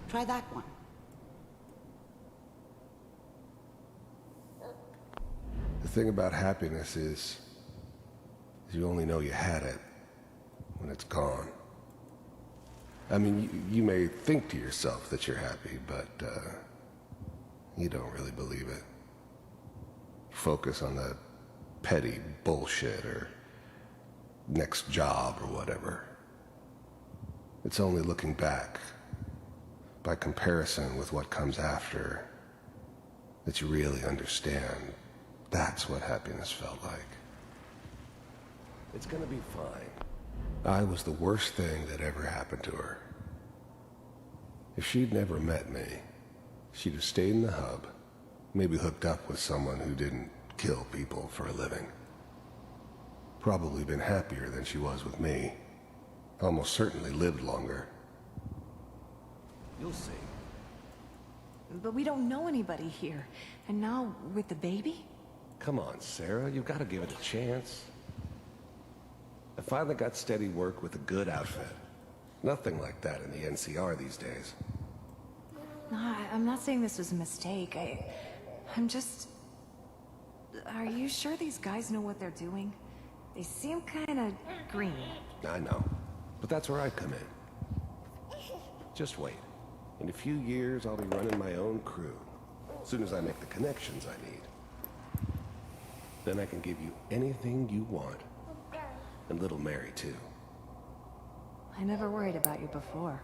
Try that one. The thing about happiness is you only know you had it when it's gone. I mean, you may think to yourself that you're happy, but you don't really believe it. Focus on that petty bullshit or next job or whatever. It's only looking back, by comparison with what comes after, that you really understand. That's what happiness felt like. It's gonna be fine. I was the worst thing that ever happened to her. If she'd never met me, she'd have stayed in the hub, maybe hooked up with someone who didn't kill people for a living. Probably been happier than she was with me. Almost certainly lived longer. You'll see. But we don't know anybody here. And now, with the baby? Come on, Sarah, you've got to give it a chance. I finally got steady work with a good outfit. Nothing like that in the NCR these days. No, I'm not saying this was a mistake. I'm just... Are you sure these guys know what they're doing? They seem kinda green. I know, but that's where I come in. Just wait. In a few years, I'll be running my own crew. As soon as I make the connections I need. Then I can give you anything you want. And little Mary, too. I never worried about you before.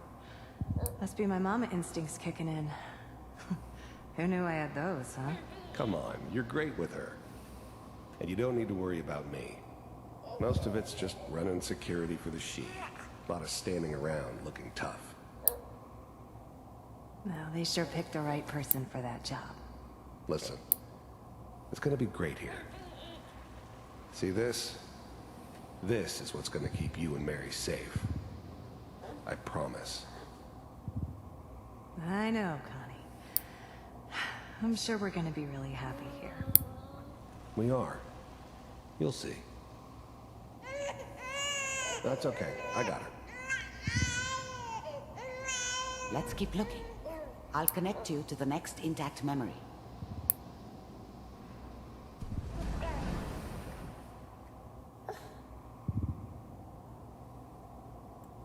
Must be my mama instincts kicking in. Who knew I had those, huh? Come on, you're great with her. And you don't need to worry about me. Most of it's just running security for the sheep. A lot of standing around looking tough. Well, they sure picked the right person for that job. Listen, it's gonna be great here. See this? This is what's gonna keep you and Mary safe. I promise. I know, Connie. I'm sure we're gonna be really happy here. We are. You'll see. That's okay. I got her. Let's keep looking. I'll connect you to the next intact memory.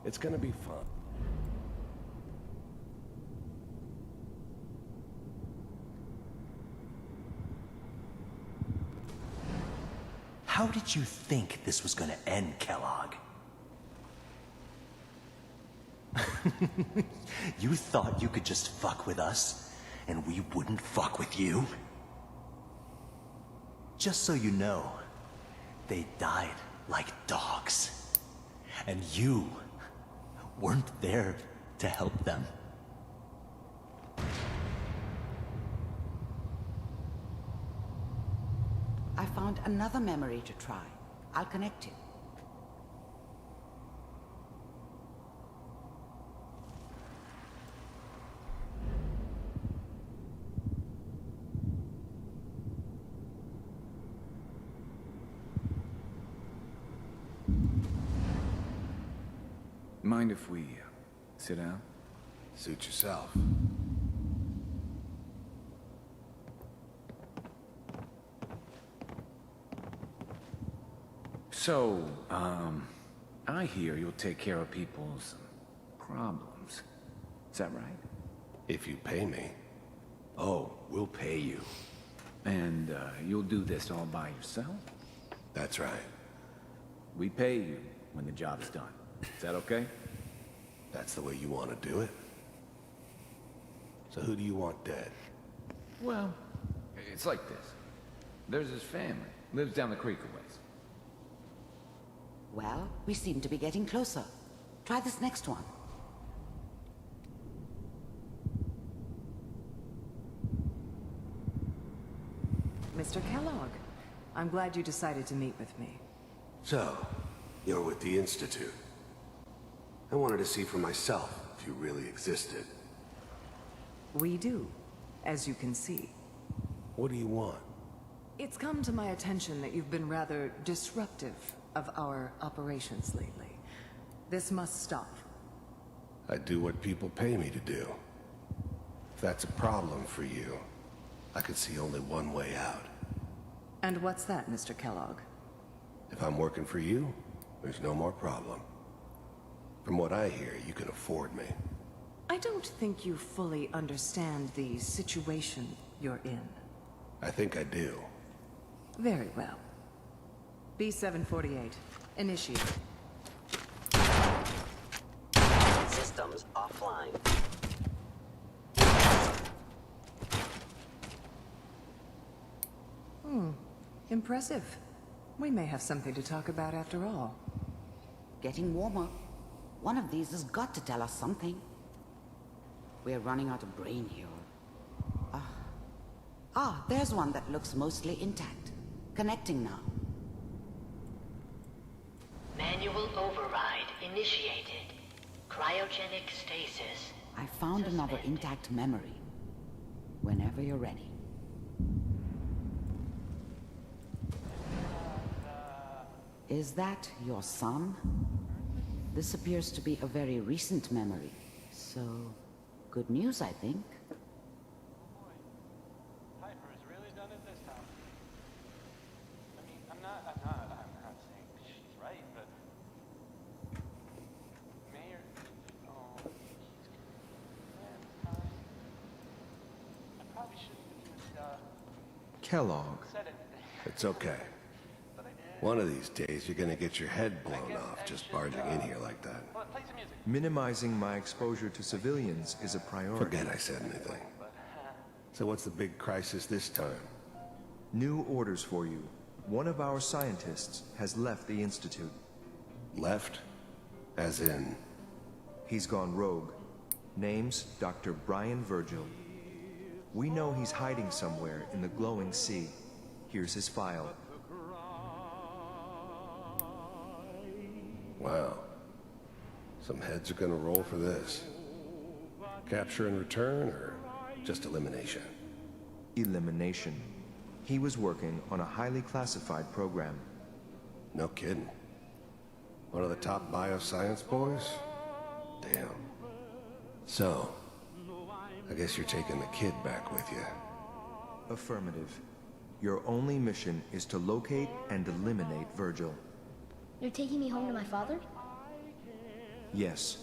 It's gonna be fun. How did you think this was gonna end, Kellogg? You thought you could just fuck with us, and we wouldn't fuck with you? Just so you know, they died like dogs. And you weren't there to help them. I found another memory to try. I'll connect you. Mind if we sit down? Suit yourself. So, I hear you'll take care of people's problems. Is that right? If you pay me. Oh, we'll pay you. And, you'll do this all by yourself? That's right. We pay you when the job's done. Is that okay? That's the way you want to do it. So who do you want dead? Well, it's like this. There's his family. Lives down the creek a ways. Well, we seem to be getting closer. Try this next one. Mr. Kellogg. I'm glad you decided to meet with me. So, you're with the Institute. I wanted to see for myself if you really existed. We do, as you can see. What do you want? It's come to my attention that you've been rather disruptive of our operations lately. This must stop. I do what people pay me to do. If that's a problem for you, I could see only one way out. And what's that, Mr. Kellogg? If I'm working for you, there's no more problem. From what I hear, you can afford me. I don't think you fully understand the situation you're in. I think I do. Very well. B-748, initiate. Systems offline. Impressive. We may have something to talk about after all. Getting warmer. One of these has got to tell us something. We're running out of brain here. There's one that looks mostly intact. Connecting now. Manual override initiated. Cryogenic stasis. I found another intact memory. Whenever you're ready. Is that your son? This appears to be a very recent memory. So, good news, I think. Piper's really done it this time. I mean, I'm not saying she's right, but Mayor, I probably shouldn't have just Kellogg. said it. It's okay. One of these days, you're gonna get your head blown off just barging in here like that. Minimizing my exposure to civilians is a priority. Forget I said anything. So what's the big crisis this time? New orders for you. One of our scientists has left the Institute. Left? As in? He's gone rogue. Name's Dr. Brian Virgil. We know he's hiding somewhere in the glowing sea. Here's his file. Wow. Some heads are gonna roll for this. Capture and return, or just elimination? Elimination. He was working on a highly classified program. No kidding. One of the top bioscience boys? Damn. So, I guess you're taking the kid back with you. Affirmative. Your only mission is to locate and eliminate Virgil. You're taking me home to my father? Yes.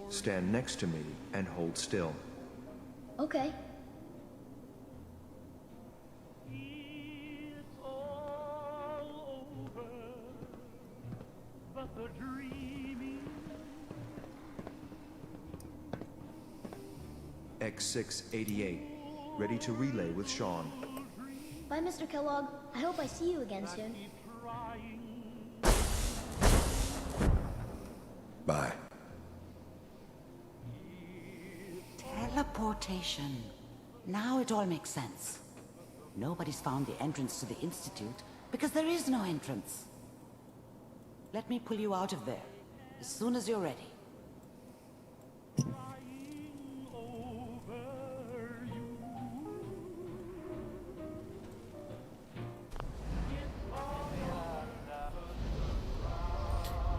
Stand next to me and hold still. Okay. X688. Ready to relay with Sean. Bye, Mr. Kellogg. I hope I see you again soon. Bye. Teleportation. Now it all makes sense. Nobody's found the entrance to the Institute because there is no entrance. Let me pull you out of there as soon as you're ready.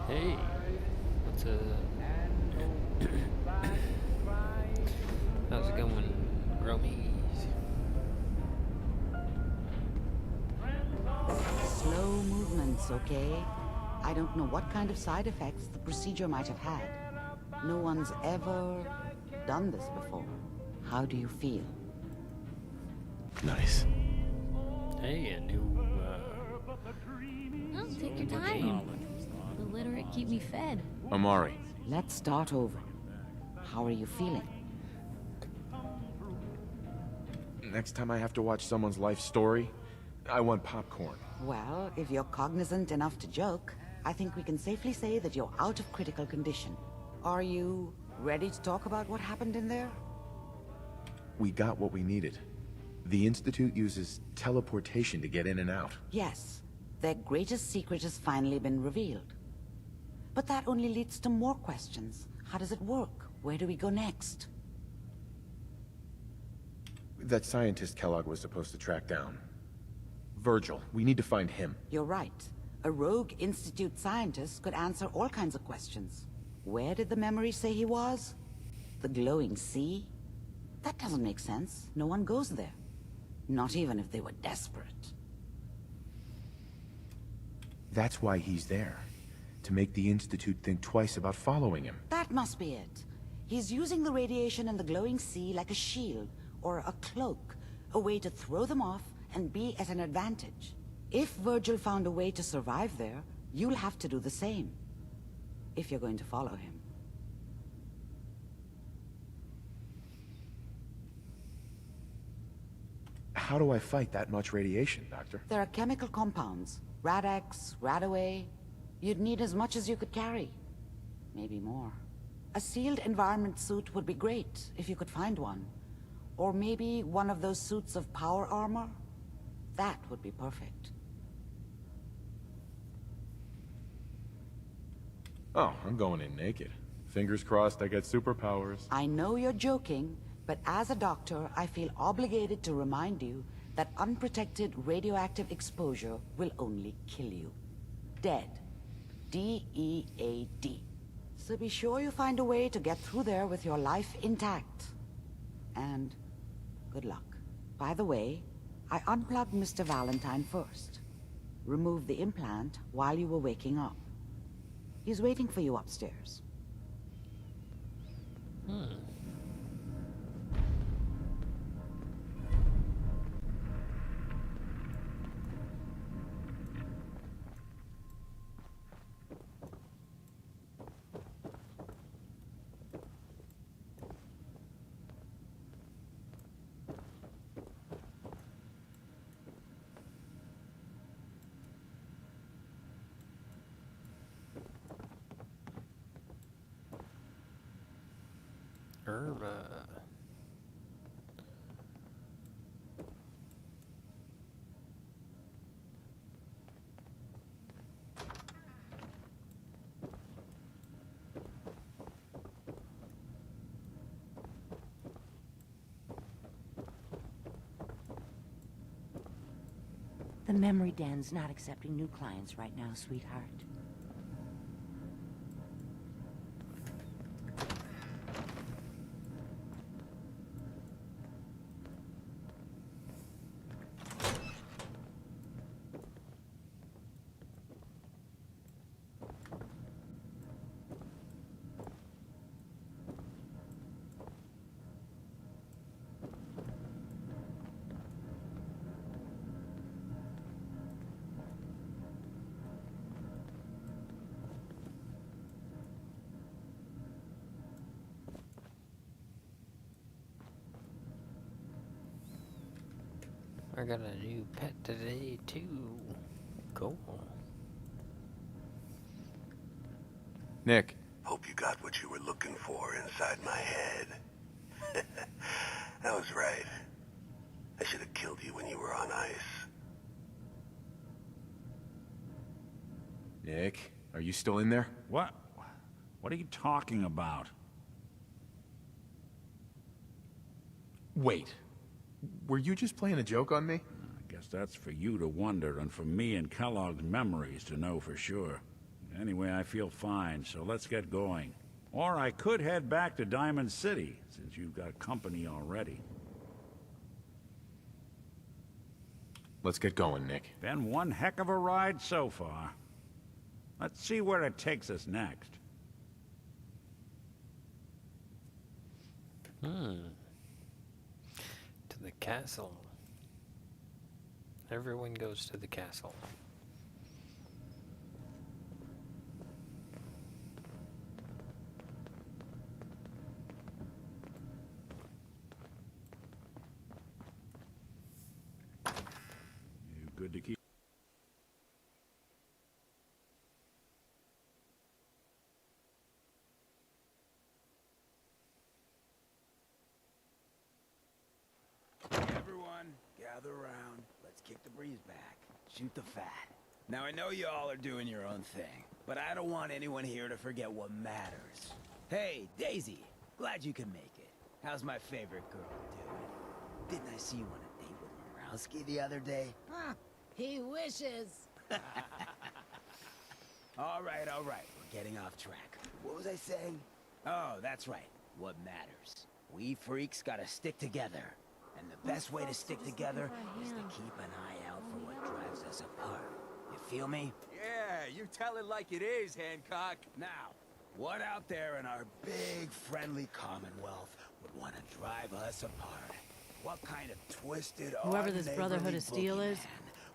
Hey, what's how's it going, Growmiez? Slow movements, okay? I don't know what kind of side effects the procedure might have had. No one's ever done this before. How do you feel? Nice. Hey, a new, Oh, take your time. The literate keep me fed. Amari. Let's start over. How are you feeling? Next time I have to watch someone's life story, I want popcorn. Well, if you're cognizant enough to joke, I think we can safely say that you're out of critical condition. Are you ready to talk about what happened in there? We got what we needed. The Institute uses teleportation to get in and out. Yes, their greatest secret has finally been revealed. But that only leads to more questions. How does it work? Where do we go next? That scientist Kellogg was supposed to track down. Virgil, we need to find him. You're right. A rogue Institute scientist could answer all kinds of questions. Where did the memory say he was? The glowing sea? That doesn't make sense. No one goes there. Not even if they were desperate. That's why he's there. To make the Institute think twice about following him. That must be it. He's using the radiation in the glowing sea like a shield, or a cloak, a way to throw them off and be at an advantage. If Virgil found a way to survive there, you'll have to do the same. If you're going to follow him. How do I fight that much radiation, Doctor? There are chemical compounds. Rad-X, Radaway. You'd need as much as you could carry. Maybe more. A sealed environment suit would be great, if you could find one. Or maybe one of those suits of power armor? That would be perfect. Oh, I'm going in naked. Fingers crossed I get superpowers. I know you're joking, but as a doctor, I feel obligated to remind you that unprotected radioactive exposure will only kill you. Dead. D-E-A-D. So be sure you find a way to get through there with your life intact. And good luck. By the way, I unplugged Mr. Valentine first. Removed the implant while you were waking up. He's waiting for you upstairs. The memory den's not accepting new clients right now, sweetheart. I got a new pet today, too. Cool. Nick. Hope you got what you were looking for inside my head. I was right. I should have killed you when you were on ice. Nick, are you still in there? What? What are you talking about? Wait. Were you just playing a joke on me? I guess that's for you to wonder, and for me and Kellogg's memories to know for sure. Anyway, I feel fine, so let's get going. Or I could head back to Diamond City, since you've got company already. Let's get going, Nick. Been one heck of a ride so far. Let's see where it takes us next. To the castle. Everyone goes to the castle. You good to keep? Hey everyone, Gather around. Let's kick the breeze back. Shoot the fat. Now, I know you all are doing your own thing, but I don't want anyone here to forget what matters. Hey, Daisy. Glad you can make it. How's my favorite girl doing? Didn't I see you on a date with Morowski the other day? Huh. He wishes. All right. We're getting off track. What was I saying? Oh, that's right. What matters. We freaks gotta stick together. And the best way to stick together is to keep an eye out for what drives us apart. You feel me? Yeah, you tell it like it is, Hancock. Now, what out there in our big, friendly Commonwealth would want to drive us apart? What kind of twisted, Whoever this Brotherhood of Steel is,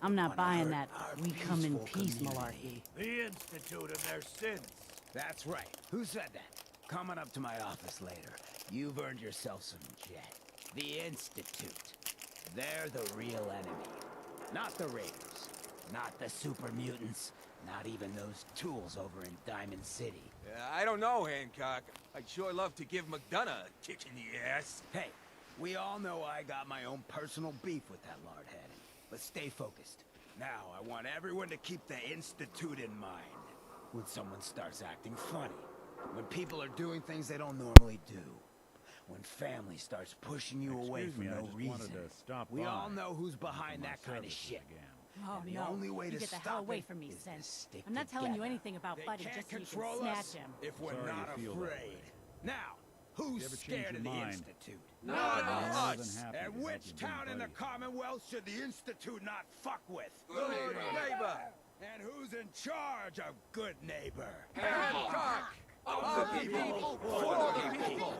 I'm not buying that we come in peace malarkey. The Institute and their sins. That's right. Who said that? Coming up to my office later. You've earned yourself some jet. The Institute. They're the real enemy. Not the Raiders. Not the super mutants. Not even those tools over in Diamond City. I don't know, Hancock. I'd sure love to give McDonough a kick in the ass. Hey, we all know I got my own personal beef with that lardhead. But stay focused. Now, I want everyone to keep the Institute in mind. When someone starts acting funny. When people are doing things they don't normally do. When family starts pushing you away for no reason. We all know who's behind that kind of shit. Oh, And the no. only way you to get the stop hell away it from me, is to Sen. stick I'm not telling you together. anything about They Buddy can't just so you control can snatch us him. if we're Sorry not you feel that afraid. way. Now, who's You ever change scared your of the mind? Institute? More than us. happy And to help which you, big town in the buddy. Commonwealth should the Institute not fuck with? Good neighbor. And who's in charge of good neighbor? Hancock. Of the people. For the people.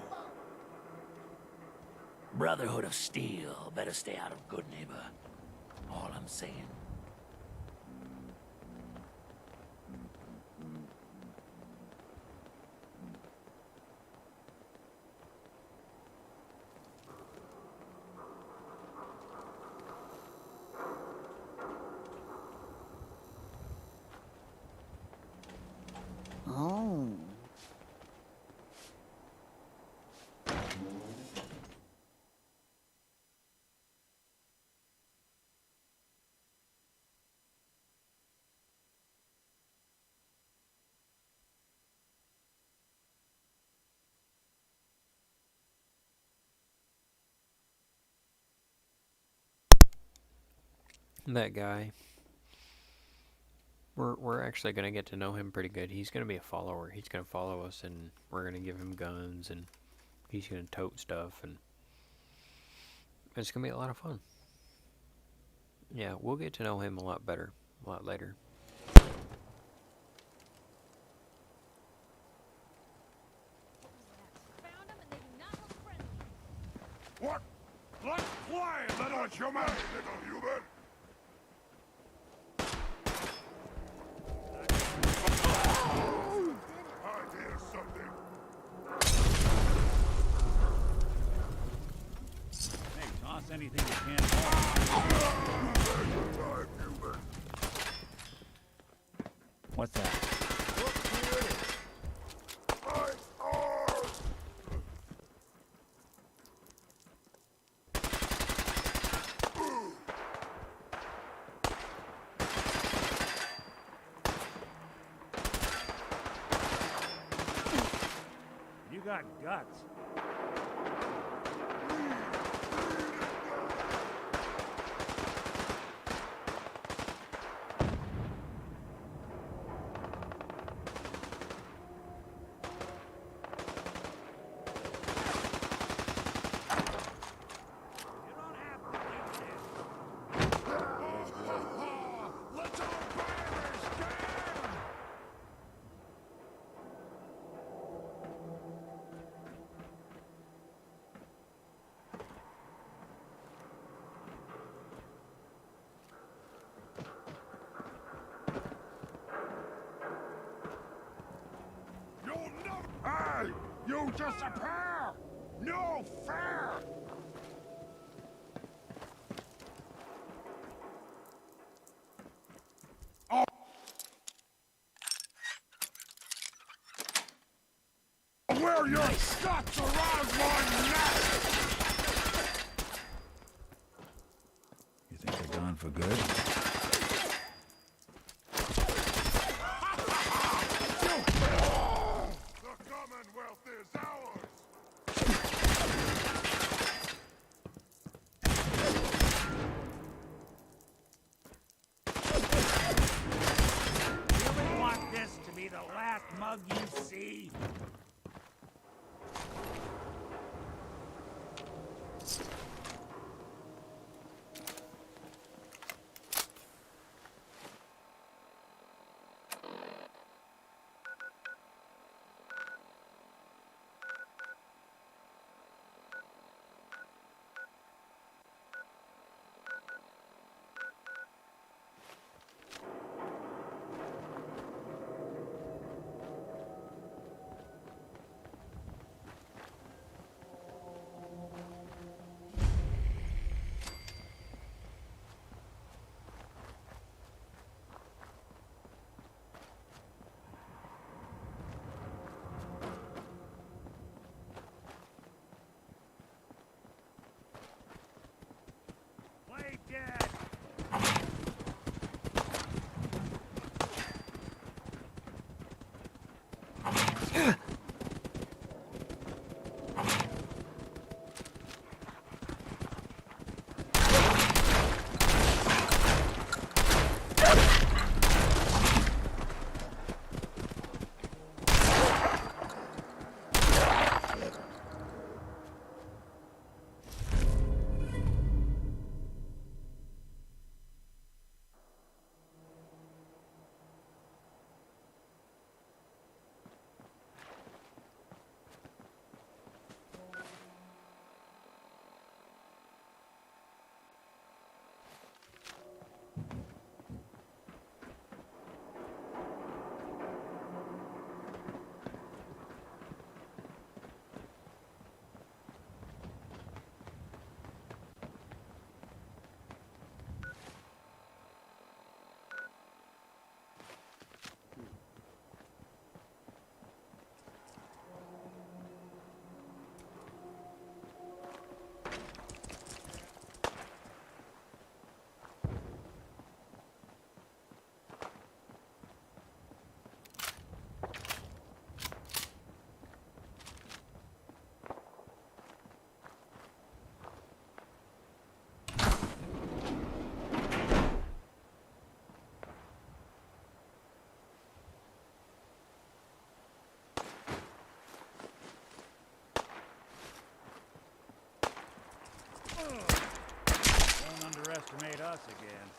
Brotherhood of Steel better stay out of good neighbor. All I'm saying. Oh. That guy. We're actually gonna get to know him pretty good. He's gonna be a follower. He's gonna follow us, and we're gonna give him guns, and he's gonna tote stuff, and it's gonna be a lot of fun. Yeah, we'll get to know him a lot better, a lot later. What? Let's fly, little human! Little human! I hear something. Hey, toss anything you can. What's that? You got guts. Hey! You disappear! No fair! Oh! Wear your guts around my neck! for good. Really want this to be the last mug you see? Play dead! Don't underestimate us again.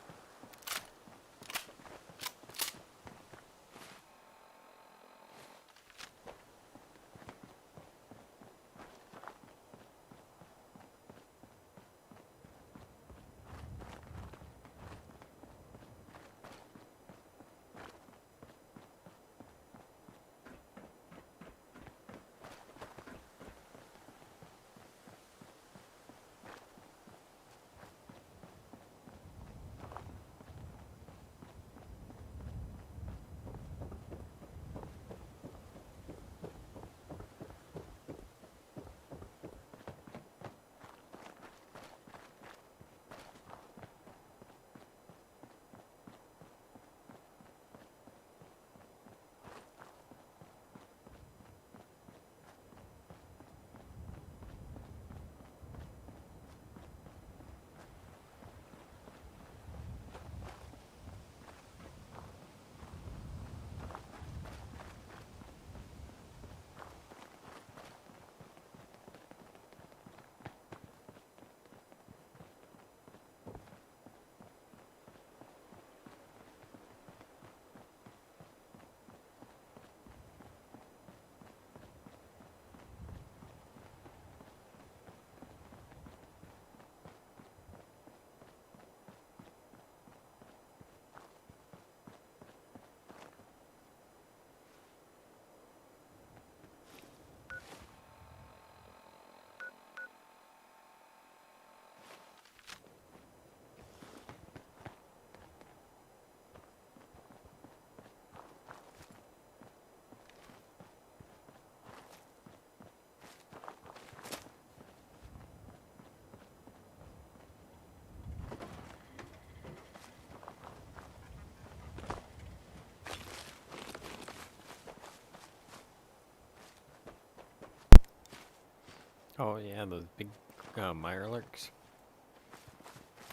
Oh yeah, those big mirelurks.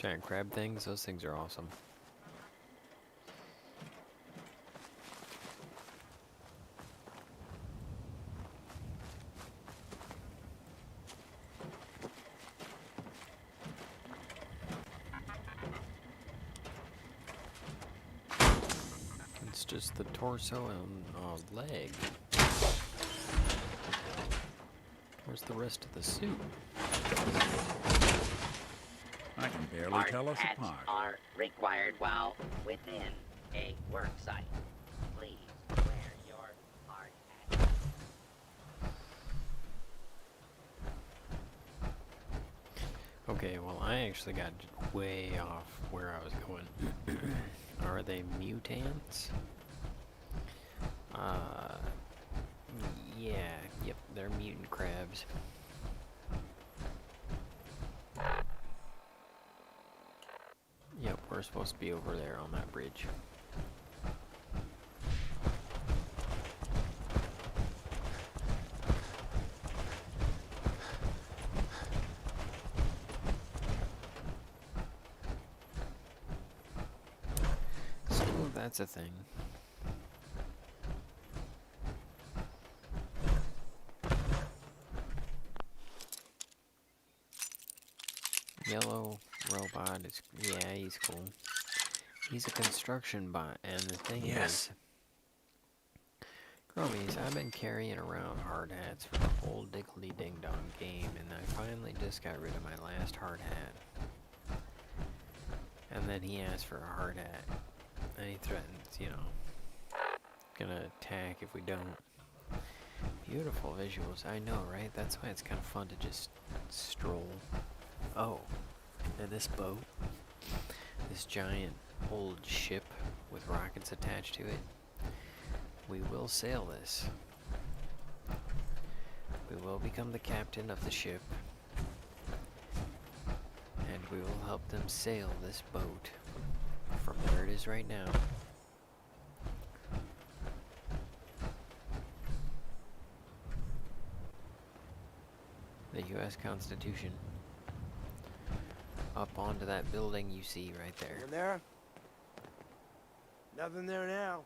Giant crab things, those things are awesome. It's just the torso and a leg. Where's the rest of the suit? I can barely tell us hats apart. are required while within a work site. Please wear your hard hat. Okay, well I actually got way off where I was going. Are they mutants? Yeah, yep, they're mutant crabs. Yep, we're supposed to be over there on that bridge. So that's a thing. Yellow robot is, yeah, he's cool. He's a construction bot, and the thing is, Growmiez, I've been carrying around hard hats for the whole diggly ding dong game, and I finally just got rid of my last hard hat. And then he asked for a hard hat, and he threatens, you know, gonna attack if we don't. Beautiful visuals, I know, right? That's why it's kind of fun to just stroll. Oh, and this boat, this giant old ship with rockets attached to it, we will sail this. We will become the captain of the ship, and we will help them sail this boat from where it is right now the U.S. Constitution up onto that building you see right there. In there? Nothing there now.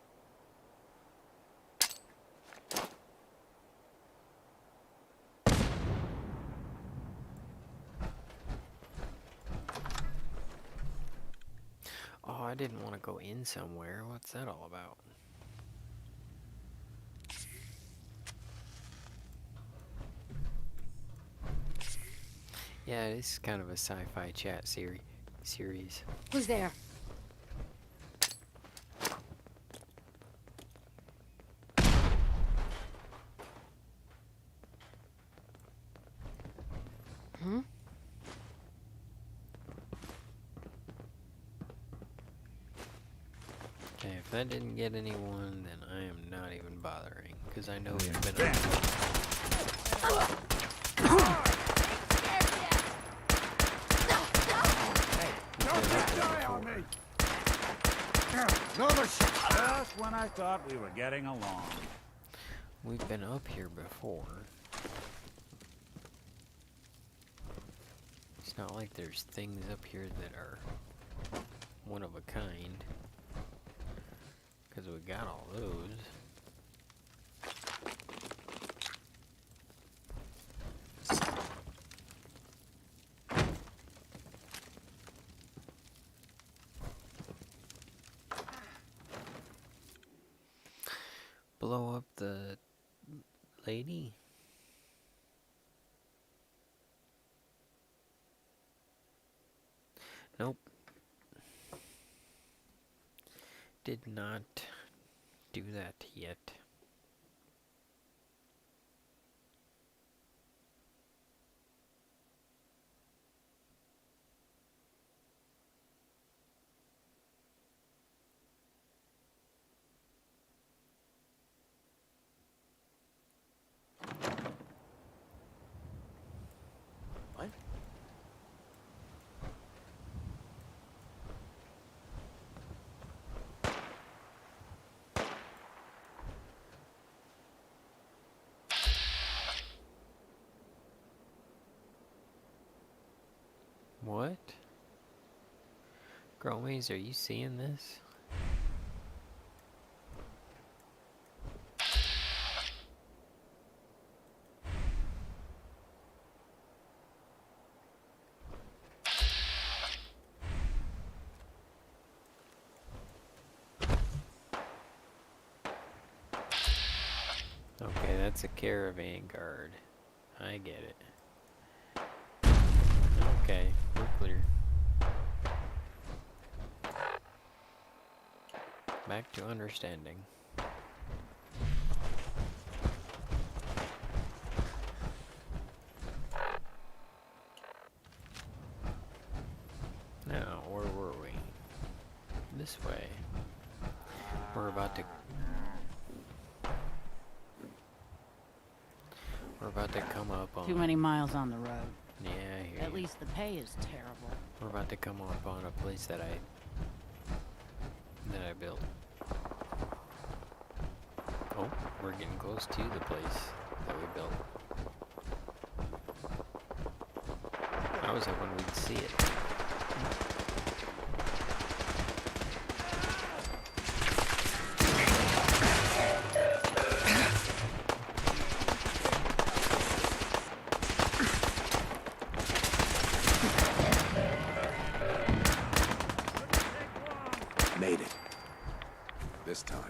Oh, I didn't want to go in somewhere. What's that all about? Yeah, this is kind of a sci-fi chat series. Who's there? Hmm? Okay, if that didn't get anyone, then I am not even bothering, because I know we've been on. Another shot! Just when I thought we were getting along. We've been up here before. It's not like there's things up here that are one of a kind. Because we got all those. Blow up the lady? Nope. Did not do that yet. What? What? Growmiez, are you seeing this? Okay, that's a caravan guard. I get it. Okay, we're clear. Back to understanding. Now, where were we? This way. We're about to come up on... Too many miles on the road. Yeah, I hear At you. least the pay is terrible. We're about to come up on a place that I built. Oh, we're getting close to the place that we built. I was hoping we'd see it. Made it. This time.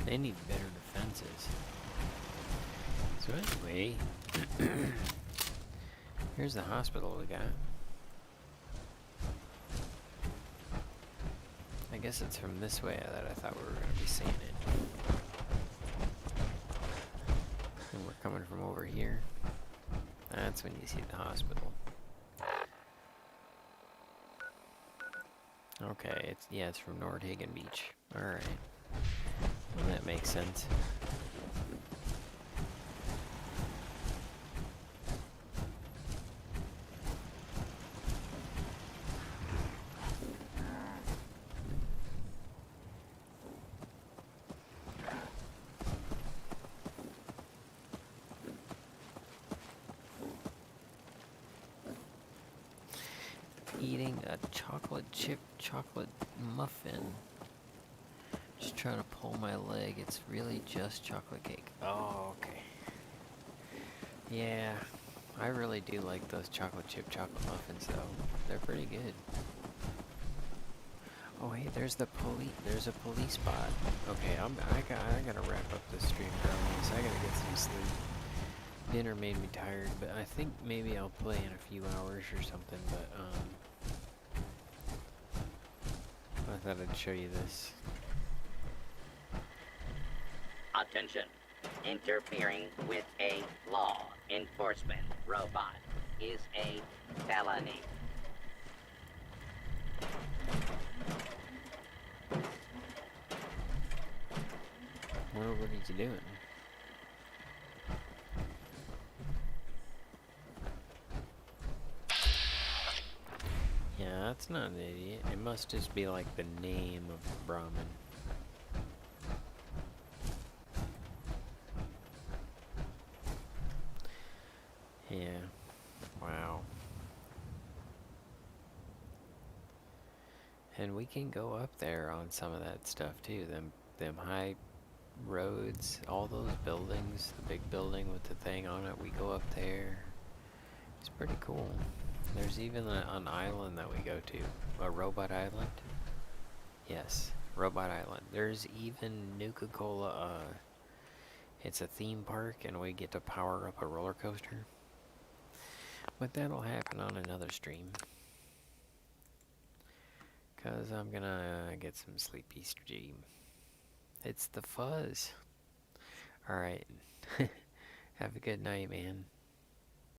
They need better defenses. So anyway, here's the hospital we got. I guess it's from this way that I thought we were going to be seeing it. And we're coming from over here. That's when you see the hospital. Okay, it's from Nordhagen Beach. Alright. Well, that makes sense. Eating a chocolate chip chocolate muffin. Just trying to pull my leg. It's really just chocolate cake. Oh, okay. Yeah, I really do like those chocolate chip chocolate muffins though. They're pretty good. Oh hey, there's the police. There's a police spot. Okay, I gotta wrap up this stream, Growmiez. I gotta get some sleep. Dinner made me tired, but I think maybe I'll play in a few hours or something. But I thought I'd show you this. Attention. Interfering with a law enforcement robot is a felony. What are you doing? Yeah, that's not an idiot. It must just be like the name of Brahmin. Yeah. Wow. And we can go up there on some of that stuff too. Them high roads, all those buildings, the big building with the thing on it, we go up there. It's pretty cool. There's even an island that we go to. A robot island? Yes, robot island. There's even Nuka Cola, it's a theme park and we get to power up a roller coaster. But that'll happen on another stream. Cause I'm gonna get some sleepy stream. It's the fuzz. Alright. Have a good night, man.